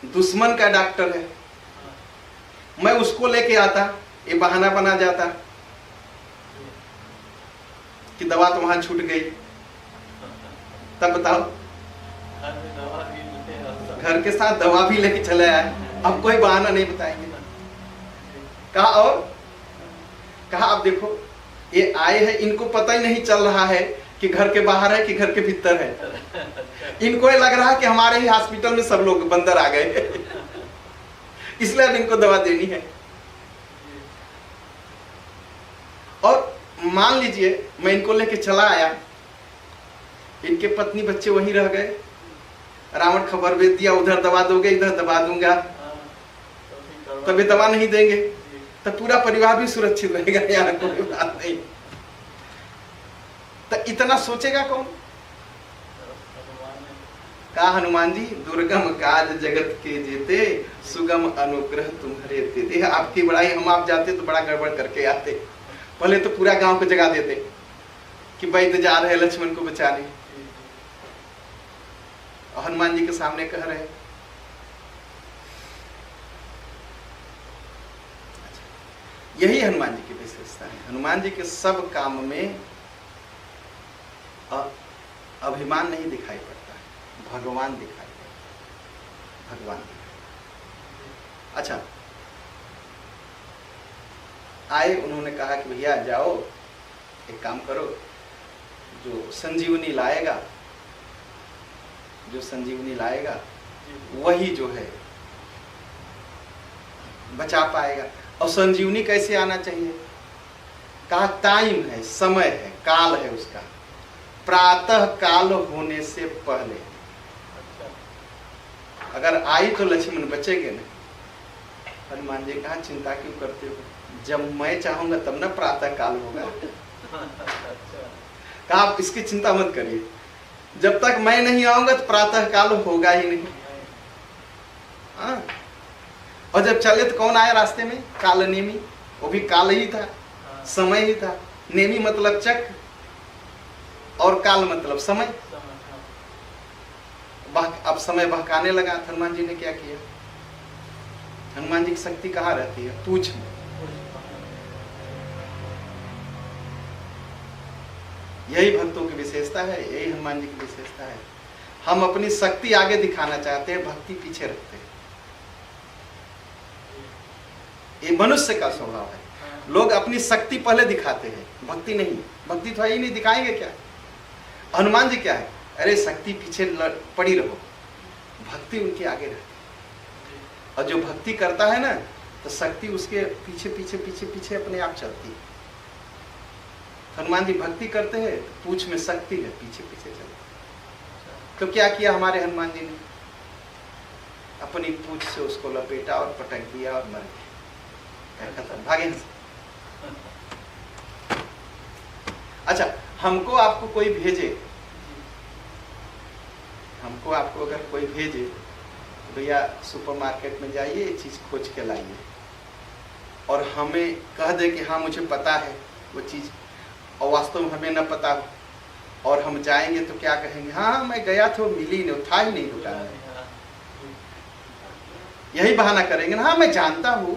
दुश्मन का डॉक्टर है, मैं उसको लेके आता, ये बहाना बना जाता कि दवा तो वहां छूट गई। तब बताओ, घर में दवा भी मिलते हैं, घर के साथ दवा भी लेके चले आए, अब कोई बहाना नहीं बताएंगे। कहा, और कहा अब देखो ये आए हैं, इनको पता ही नहीं चल रहा है कि घर के बाहर है कि घर के भीतर है। इनको ये लग रहा है कि हमारे ही हॉस्पिटल में सब लोग बंदर आ गए, इसलिए अब इनको दवा देनी है। और मान लीजिए मैं इनको लेके चला आया, इनके पत्नी बच्चे वहीं रह गए, रावण खबर भेज दिया उधर दवा दोगे, इधर दवा दूंगा, तभी दवा नहीं देंगे, तो पूरा परिवार भी सुरक्षित रहेगा, यहाँ कोई बात नहीं। तो इतना सोचेगा कौन? कहा हनुमान जी दुर्गम काज जगत के जेते, सुगम अनुग्रह तुम्हारे देते। आपकी बड़ाई, हम आप जाते तो बड़ा गड़बड़ करके आते, पहले तो पूरा गांव को जगा देते कि वैद्य जा रहे लक्ष्मण को बचाने, और हनुमान जी के सामने कह रहे। यही हनुमान जी की विशेषता है। हनुमान जी के सब काम में अभिमान नहीं दिखाई पड़ता है, भगवान दिखाई पड़ता है, भगवान। अच्छा, आए, उन्होंने कहा कि भैया जाओ एक काम करो, जो संजीवनी लाएगा, जो संजीवनी लाएगा वही जो है बचा पाएगा। और संजीवनी कैसे आना चाहिए? कहा टाइम है, समय है, काल है उसका, प्रातः काल होने से पहले अगर आई तो लक्ष्मण बचेंगे नहीं। हनुमान जी कहा चिंता क्यों करते हो, जब मैं चाहूंगा तब ना प्रातः काल होगा। कहा आप इसकी चिंता मत करिए, जब तक मैं नहीं आऊंगा तो प्रातः काल होगा ही नहीं। हाँ, और जब चले तो कौन आया रास्ते में? काल नेमी, वो भी काल ही था, समय ही था। नेमी मतलब चक्र और काल मतलब समय। अब समय बहकाने लगा, हनुमान जी ने क्या किया? हनुमान जी की शक्ति कहाँ रहती है? पूछ में। यही भक्तों की विशेषता है, यही हनुमान जी की विशेषता है। हम अपनी शक्ति आगे दिखाना चाहते हैं, भक्ति पीछे रखते हैं। ये मनुष्य का स्वभाव है। लोग अपनी शक्ति पहले दिखाते हैं, भक्ति नहीं। भक्ति तो ही नहीं, दिखाएंगे क्या? हनुमान जी क्या है? अरे शक्ति पीछे पड़ी रहो, भक्ति उनके आगे रहती है। और जो भक्ति करता है ना, तो शक्ति उसके पीछे पीछे पीछे पीछे अपने आप चलती है। हनुमान जी भक्ति करते हैं तो पूंछ में शक्ति है, पीछे पीछे चलती है। तो क्या किया हमारे हनुमान जी ने? अपनी पूंछ से उसको लपेटा और पटक दिया और मर गए, खत्म, भागे। अच्छा, हमको आपको कोई भेजे, हमको आपको अगर कोई भेजे, भैया सुपरमार्केट में जाइए ये चीज खोज के लाइए, और हमें कह दे कि हाँ मुझे पता है वो चीज, और वास्तव में हमें न पता हो, और हम जाएंगे तो क्या कहेंगे? हाँ मैं गया था, मिली नहीं, था ही नहीं दुकान में। यही बहाना करेंगे ना, हाँ मैं जानता हूँ,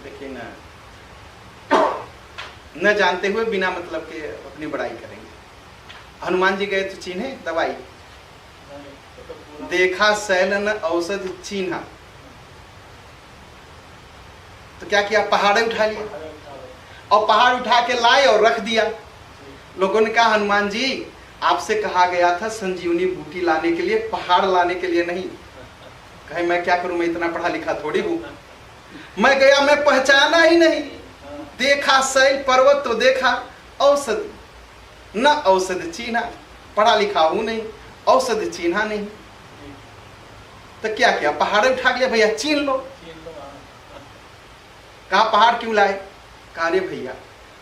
लेकिन न जानते हुए बिना मतलब के अपनी बड़ाई करेंगे। हनुमान जी गए तो चिन्हे दवाई, देखा सैलन औषध चिन्हा, तो क्या किया? पहाड़ उठा लिया, और पहाड़ उठा के लाए और रख दिया। लोगों ने कहा हनुमान जी आपसे कहा गया था संजीवनी बूटी लाने के लिए, पहाड़ लाने के लिए नहीं। कहे मैं क्या करूं, मैं इतना पढ़ा लिखा थोड़ी हूं, मैं गया, मैं पहचाना ही नहीं। देखा शैल पर्वत तो देखा, औषध न औषध चिन्हा, पढ़ा लिखा हूं नहीं, औषध चिन्हा नहीं, तो क्या किया? पहाड़ उठा लिया, भैया छीन लो। कहा पहाड़ क्यों लाए? कहा रे भैया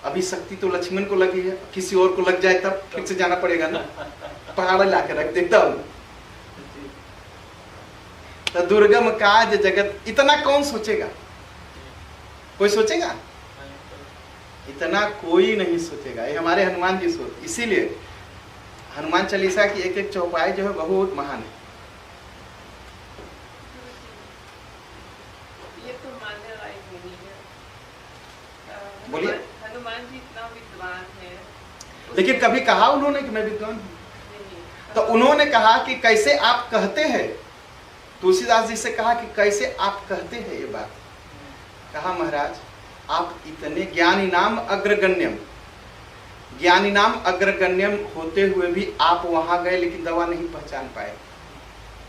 अभी शक्ति तो लक्ष्मण को लगी है, किसी और को लग जाए तब फिर से जाना पड़ेगा ना, पहाड़ ला के रख देता हूं। तो दुर्गम काज जगत, इतना कौन सोचेगा? कोई सोचेगा? इतना कोई नहीं सोचेगा, ये हमारे हनुमान जी सोच। इसीलिए हनुमान चालीसा की एक एक चौपाई जो है बहुत महान है। ये तो मानने लायक नहीं है। बोलिए। हनुमान जी इतना विद्वान है, लेकिन कभी कहा उन्होंने कि मैं विद्वान हूं? नहीं। तो उन्होंने कहा कि कैसे आप कहते हैं, तुलसीदास जी से कहा कि कैसे आप कहते हैं ये बात। कहा महाराज आप इतने ज्ञानी नाम अग्रगण्यम, ज्ञानी नाम अग्रगण्यम होते हुए भी आप वहां गए लेकिन दवा नहीं पहचान पाए।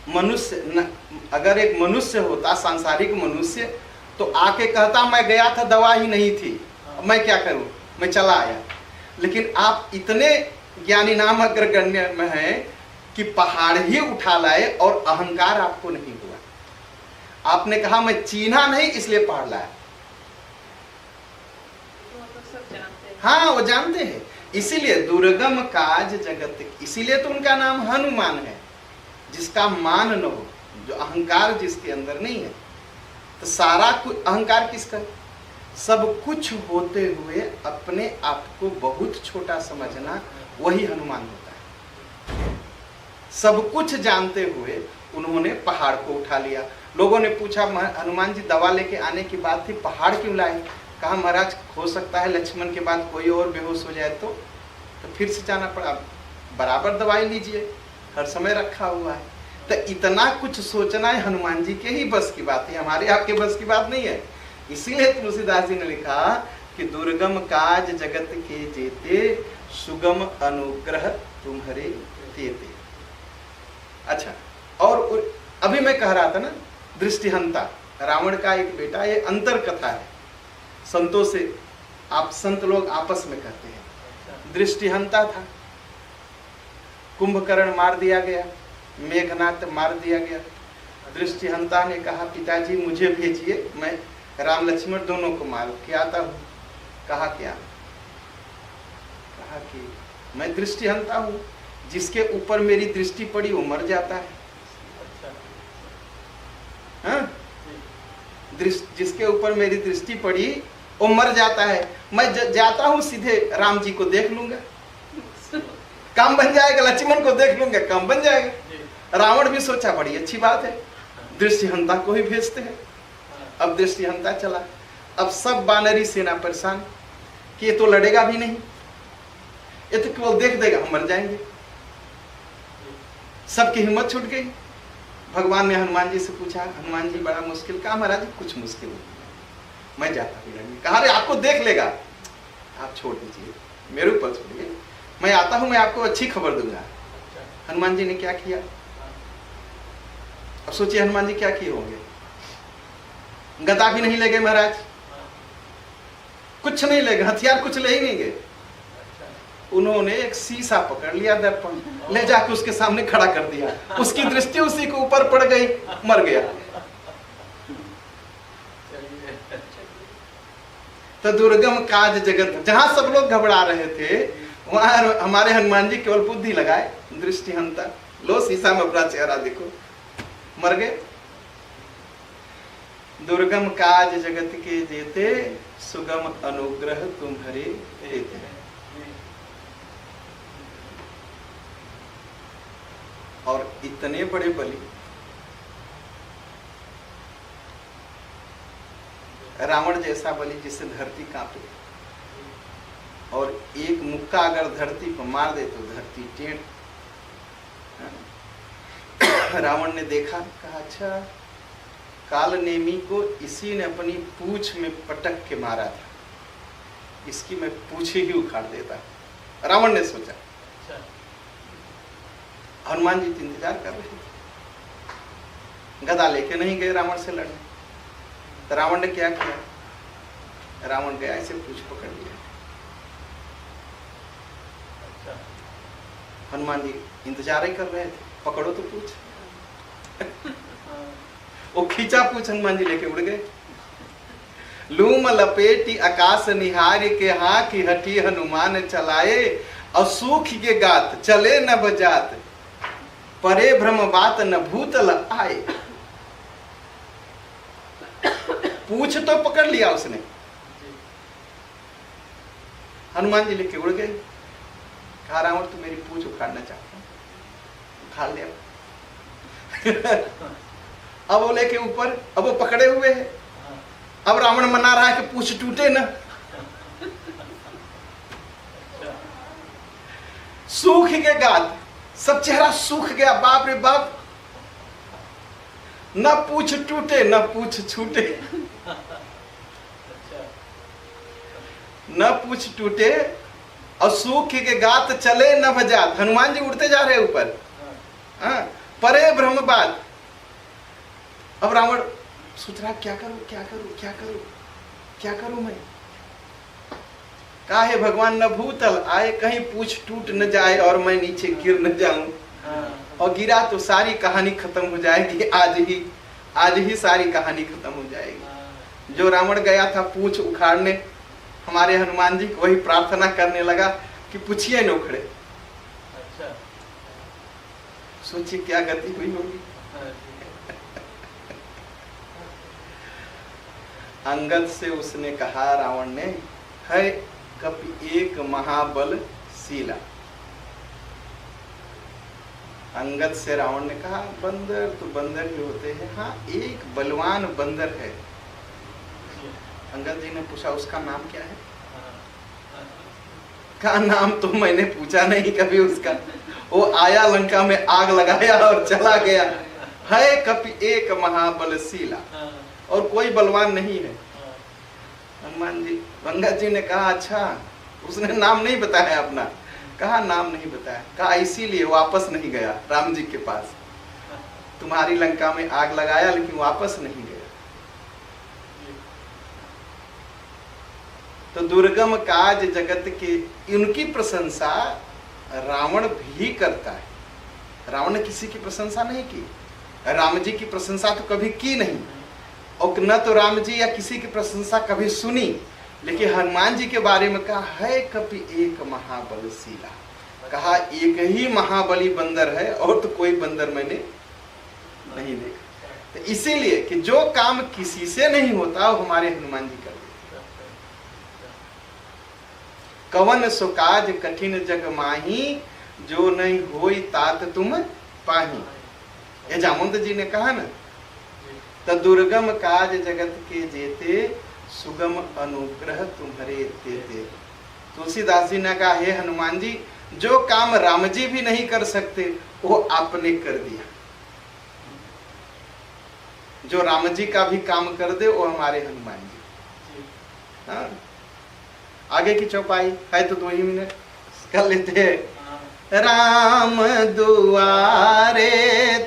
मनुष्य अगर एक मनुष्य होता, सांसारिक मनुष्य, तो आके कहता मैं गया था दवा ही नहीं थी, मैं क्या करूं, मैं चला आया। लेकिन आप इतने ज्ञानी नाम अग्रगण्य में हैं कि पहाड़ ही उठा लाए और अहंकार आपको नहीं हुआ। आपने कहा मैं चीन्हा नहीं इसलिए पहाड़ लाया। तो सब जानते हैं। हाँ वो जानते हैं, इसीलिए दुर्गम काज जगत, इसीलिए तो उनका नाम हनुमान है, जिसका मान न हो, जो अहंकार जिसके अंदर नहीं है। तो सारा कुछ अहंकार किसका? सब कुछ होते हुए अपने आप को बहुत छोटा समझना, वही हनुमान होता है। सब कुछ जानते हुए उन्होंने पहाड़ को उठा लिया। लोगों ने पूछा हनुमान जी दवा लेके आने की बात थी, पहाड़ क्यों लाए? कहा महाराज हो सकता है लक्ष्मण के बाद कोई और बेहोश हो जाए तो फिर से जाना पड़ा, बराबर दवाई लीजिए, हर समय रखा हुआ है। तो इतना कुछ सोचना है हनुमान जी के ही बस की बात है, हमारे आपके बस की बात नहीं है। इसीलिए तुलसीदास जी ने लिखा कि दुर्गम काज जगत के जेते, सुगम अनुग्रह तुम्हारे देते। अच्छा, और अभी मैं कह रहा था ना दृष्टिहंता, रावण का एक बेटा, ये अंतर कथा है संतों से, आप संत लोग आपस में कहते हैं। दृष्टिहंता था, कुंभकर्ण मार दिया गया, मेघनाथ मार दिया गया। दृष्टिहंता ने कहा पिताजी मुझे भेजिए, मैं राम लक्ष्मण दोनों को मार के आता हूँ। कहा क्या? कहा कि मैं दृष्टिहंता हूँ, जिसके ऊपर मेरी दृष्टि पड़ी वो मर जाता है। हाँ? जिसके ऊपर मेरी दृष्टि पड़ी वो मर जाता है, मैं जाता हूँ सीधे राम जी को देख लूंगा, काम बन जाएगा, लक्ष्मण को देख लूंगा, काम बन जाएगा। रावण भी सोचा बड़ी अच्छी बात है, दृष्टिहंता को ही भेजते हैं। अब दृष्टिहंता चला, अब सब वानरी सेना परेशान कि ये तो लड़ेगा भी नहीं, ये तो केवल देख देगा, हम मर जाएंगे। सबकी हिम्मत छूट गई। भगवान ने हनुमान जी से पूछा, हनुमान जी बड़ा मुश्किल काम? महाराज कुछ मुश्किल नहीं, मैं जाता हूँ। कहा रे आपको देख लेगा, आप छोड़ दीजिए, मेरे ऊपर छोड़िए, मैं आता हूं, मैं आपको अच्छी खबर दूंगा। हनुमान जी ने क्या किया? अब सोचिए हनुमान जी क्या किए होंगे। गदा भी नहीं ले गए महाराज, कुछ नहीं ले गए, हथियार कुछ ले ही नहीं गए। उन्होंने एक शीशा पकड़ लिया, दर्पण ले जाके उसके सामने खड़ा कर दिया, उसकी दृष्टि उसी के ऊपर पड़ गई, मर गया। तो दुर्गम काज जगत, जहां सब लोग घबरा रहे थे वहां हमारे हनुमान जी केवल बुद्धि लगाए, दृष्टिहंता, लो शीशा में अपना चेहरा देखो, मर गए। दुर्गम काज जगत के जेते, सुगम अनुग्रह तुम्हारे देते। और इतने बड़े बलि, रावण जैसा बलि जिससे धरती कांपे, और एक मुक्का अगर धरती पर मार दे तो धरती टेढ़। रावण ने देखा, कहा अच्छा, काल नेमी को इसी ने अपनी पूंछ में पटक के मारा था, इसकी मैं पूंछ ही उखाड़ देता, रावण ने सोचा। हनुमान जी इंतजार कर रहे थे, गदा लेके नहीं गए रावण से लड़ने। तो रावण ने क्या किया, रावण गया ऐसे पूंछ पकड़ लिया। हनुमान जी इंतजार ही कर रहे थे, पकड़ो तो पूछ। वो खींचा पूछ, हनुमान जी लेके उड़ गए। लूम लपेटी आकाश निहार के, हाँ की हटी हनुमान चलाए, असुख के गात चले न बजात, परे भ्रम बात न भूतल आए। पूछ तो पकड़ लिया उसने, हनुमान जी लेके उड़ गए। कहा रावण तू मेरी पूछ उखाड़ना चाहता, उखाड़ लिया। अब वो लेके ऊपर, अब वो पकड़े हुए है, अब रावण मना रहा है कि पूछ टूटे ना। सूख के गात, सब चेहरा सूख गया, बाप रे बाप, न पूछ टूटे न पूछ छूटे, न पूछ टूटे और सूख के गात चले न बजात। हनुमान जी उड़ते जा रहे ऊपर, परे ब्रह्मबाद। अब रावण सोच रहा क्या करूं क्या करूं क्या करूं क्या करूं मैं, काहे भगवान न भूतल आए, कहीं पूछ टूट न जाए और मैं नीचे गिर न जाऊं। और गिरा तो सारी कहानी खत्म हो जाएगी, आज ही सारी कहानी खत्म हो जाएगी। जो रावण गया था पूछ उखाड़ने, हमारे हनुमान जी वही प्रार्थना करने लगा कि पूछिए न उखड़े। सोचिए क्या गति हुई होगी। अंगद से उसने कहा, रावण ने, है कपि एक महाबल शीला। अंगद से रावण ने कहा, बंदर तो बंदर ही होते हैं, हाँ एक बलवान बंदर है। अंगद जी ने पूछा उसका नाम क्या है? का नाम तो मैंने पूछा नहीं कभी उसका, वो आया लंका में आग लगाया और चला गया। है कपि एक महाबल शीला, और कोई बलवान नहीं है। हनुमान जी, अंगद जी ने कहा अच्छा, उसने नाम नहीं बताया अपना। कहा नाम नहीं बताया। कहा इसीलिए वापस नहीं गया राम जी के पास, तुम्हारी लंका में आग लगाया लेकिन वापस नहीं गया। तो दुर्गम काज जगत के, उनकी प्रशंसा रावण भी करता है। रावण ने किसी की प्रशंसा नहीं की, राम जी की प्रशंसा तो कभी की नहीं, और न तो राम जी या किसी की प्रशंसा कभी सुनी। लेकिन हनुमान जी के बारे में कहा, है कपि एक महाबल शीला। कहा एक ही महाबली बंदर है, और तो कोई बंदर मैंने नहीं देखा। तो इसीलिए कि जो काम किसी से नहीं होता वो हमारे हनुमान जी कर देते। कवन सुकाज कठिन जग माही, जो नहीं होई तात तुम पाही। ये जामुंद जी ने कहा ना, तो दुर्गम काज जगत के जेते, सुगम अनुग्रह तुम्हारे देते। तुलसीदास जी ने कहा, हे हनुमान जी, जो काम राम जी भी नहीं कर सकते वो आपने कर दिया। जो राम जी का भी काम कर दे वो हमारे हनुमान जी। हाँ, आगे की चौपाई है तो 2 ही मिनट कर लेते हैं। राम दुआरे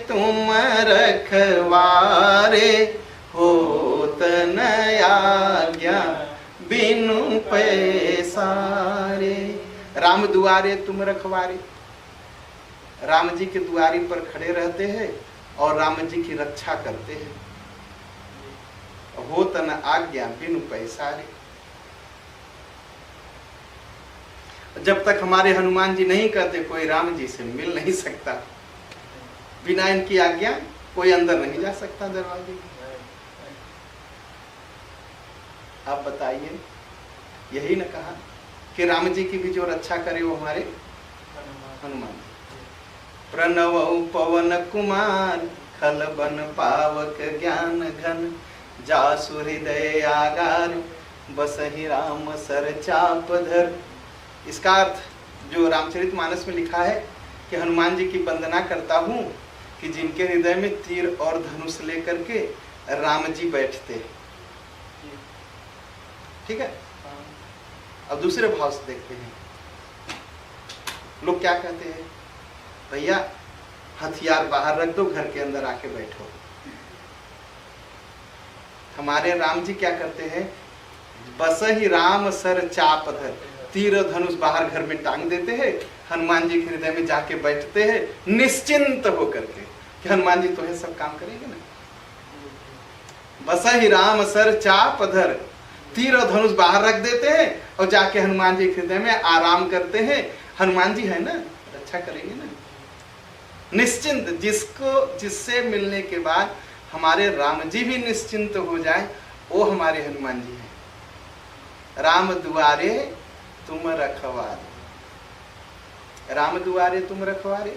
तुम रखवारे, होत न आज्ञा बिनु पैसारे। राम दुआरे तुम रखवारे, राम जी के दुआरी पर खड़े रहते हैं और राम जी की रक्षा करते हैं। होत न आज्ञा बिनु पैसारे। जब तक हमारे हनुमान जी नहीं कहते कोई राम जी से मिल नहीं सकता। बिना इनकी आज्ञा कोई अंदर नहीं जा सकता दरवाजे में। आप बताइए, यही न कहा कि राम जी की भी जो रक्षा करे वो हमारे हनुमान जी। प्रणव पवन कुमार, खल बन पावक ज्ञान घन, जासु हृदय आगार, बसहि राम सर चाप धर। इसका अर्थ जो रामचरितमानस में लिखा है कि हनुमान जी की वंदना करता हूँ कि जिनके हृदय में तीर और धनुष लेकर के राम जी बैठते हैं। ठीक है। अब दूसरे भाव से देखते हैं, लोग क्या कहते हैं, भैया हथियार बाहर रख दो, घर के अंदर आके बैठो। हमारे राम जी क्या करते हैं, बस ही राम सर चाप धर, तीर धनुष बाहर घर में टांग देते हैं, हनुमान जी के हृदय में जाके बैठते हैं निश्चिंत होकर के कि हनुमान जी तो है सब काम करेंगे ना। बस ही राम सर चाप धर, तीर और धनुष बाहर रख देते हैं और जाके हनुमान जी के हृदय में आराम करते हैं। हनुमान जी है ना, रक्षा करेंगे ना। निश्चिंत, जिससे मिलने के बाद हमारे राम जी भी निश्चिंत हो जाए, वो हमारे हनुमान जी हैं। राम दुआरे तुम रखवारे, राम दुआरे तुम रखवारे।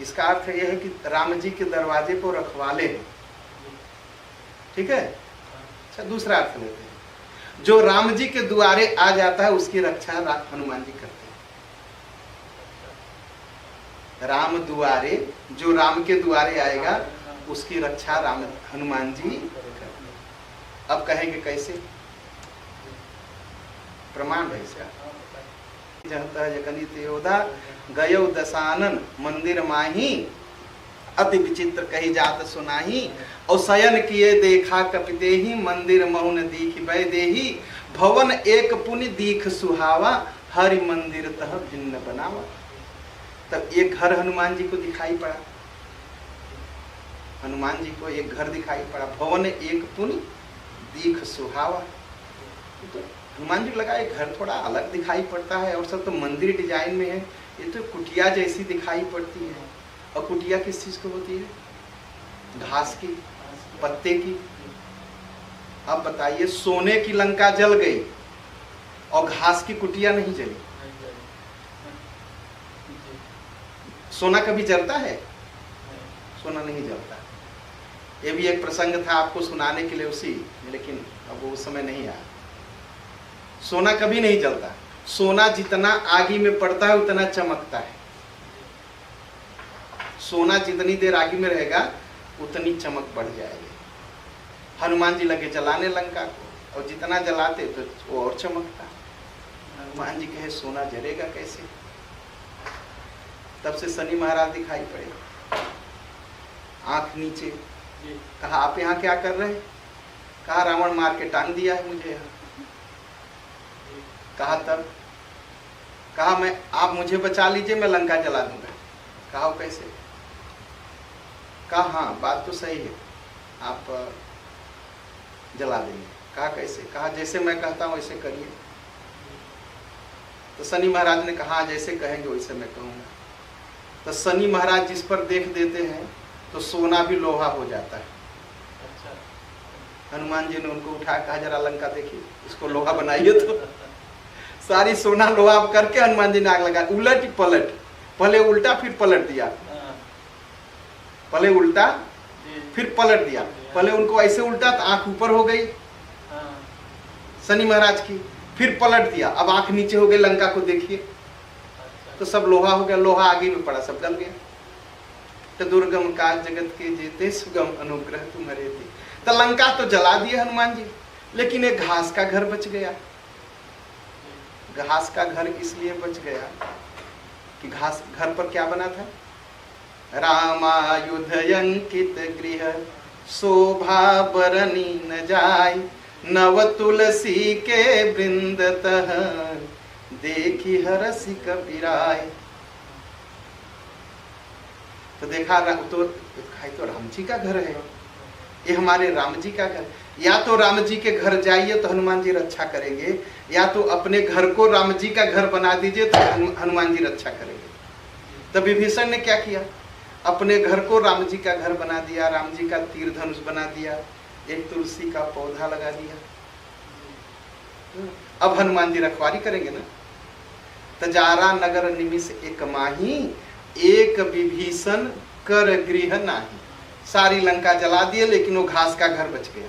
इसका अर्थ यह है कि राम जी के दरवाजे को रखवाले हैं। ठीक है। अच्छा, दूसरा अर्थ लेते हैं, जो राम जी के द्वारे आ जाता है उसकी रक्षा हनुमान जी करते हैं। राम दुआरे, जो राम के द्वारे आएगा उसकी रक्षा हनुमान जी करते हैं। अब कहेंगे कैसे, प्रमाण है इसका। जहता जगनित योधा गयो दशानन, मंदिर माही अति विचित्र कही जात सुनाही, और शयन किए देखा कपिते ही, मंदिर मौन दीख वै देही, भवन एक पुनि दीख सुहावा, हरि मंदिर तह भिन्न बनावा। तब एक घर हनुमान जी को दिखाई पड़ा, हनुमान जी को एक घर दिखाई पड़ा, भवन एक पुनि दीख सुहावा। तो हनुमान जी लगा एक घर थोड़ा अलग दिखाई पड़ता है, और सब तो मंदिर डिजाइन में है, ये तो कुटिया जैसी दिखाई पड़ती है। और कुटिया किस चीज को होती है, घास की, पत्ते की। अब बताइए, सोने की लंका जल गई और घास की कुटिया नहीं जली। सोना कभी जलता है? सोना नहीं जलता। ये भी एक प्रसंग था आपको सुनाने के लिए उसी, लेकिन अब वो समय नहीं आया। सोना कभी नहीं जलता। सोना जितना आगी में पड़ता है उतना चमकता है। सोना जितनी देर आगी में रहेगा उतनी चमक बढ़ जाएगी। हनुमान जी लगे जलाने लंका को, और जितना जलाते तो वो और चमकता। हनुमान जी कहे सोना जलेगा कैसे? तब से शनि महाराज दिखाई पड़े, आंख नीचे। कहा आप यहाँ क्या कर रहे हैं? कहा रावण मार के टांग दिया है मुझे यहाँ। कहा तब? कहा मैं, आप मुझे बचा लीजिए, मैं लंका जला दूंगा। कहा कैसे? कहा हाँ बात तो सही है, आप जला देंगे। कहा कैसे? कहा जैसे मैं कहता हूँ वैसे करिए। तो शनि महाराज ने कहा जैसे कहेंगे वैसे मैं कहूँगा। तो शनि महाराज जिस पर देख देते हैं तो सोना भी लोहा हो जाता है। हनुमान जी ने उनको उठा, कहा जरा लंका देखिए, इसको लोहा बनाइए। तो सारी सोना लोहा करके हनुमान जी ने आग लगा। उलट पलट, पहले उल्टा फिर पलट दिया, पहले उल्टा फिर पलट दिया। पहले उनको ऐसे उल्टा तो आंख ऊपर हो गई शनि महाराज की, फिर पलट दिया, अब आंख नीचे हो गई। लंका को देखिए तो सब लोहा हो गया, लोहा आगे में पड़ा, सब गल गया। तो दुर्गम काज जगत के जेते, सुगम अनुग्रह तुम्हारे थे। तो लंका तो जला दिए हनुमान जी, लेकिन एक घास का घर बच गया। घास का घर इसलिए बच गया कि घास घर पर क्या बना था? रामायुधयंकित गृह शोभा बरनी न जाय, नव तुलसी के वृंद तह देखी हरसि कबीराय। तो देखा तो राम जी का घर है, ये हमारे राम जी का घर। या तो राम जी के घर जाइए तो हनुमान जी रक्षा करेंगे, या तो अपने घर को राम जी का घर बना दीजिए तो हनुमान जी रक्षा करेंगे। तो विभीषण ने क्या किया, अपने घर को राम जी का घर बना दिया, राम जी का तीर धनुष बना दिया, एक तुलसी का पौधा लगा दिया। अब हनुमान जी रखवारी करेंगे ना। तजारा नगर निमिष एक माही, एक विभीषण कर गृह नाही। सारी लंका जला दिए लेकिन वो घास का घर बच गया।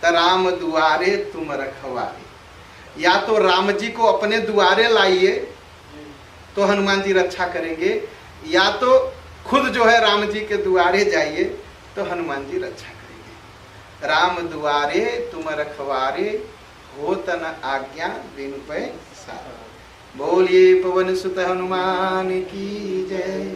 त राम दुआरे तुम रखवारे, या तो राम जी को अपने दुआरे लाइए तो हनुमान जी रक्षा करेंगे, या तो खुद जो है राम जी के दुआरे जाइए तो हनुमान जी रक्षा करेंगे। राम दुआरे तुम रखवारे, हो तन आज्ञा बिनु पै सारे। बोलिए पवन सुत हनुमान की जय।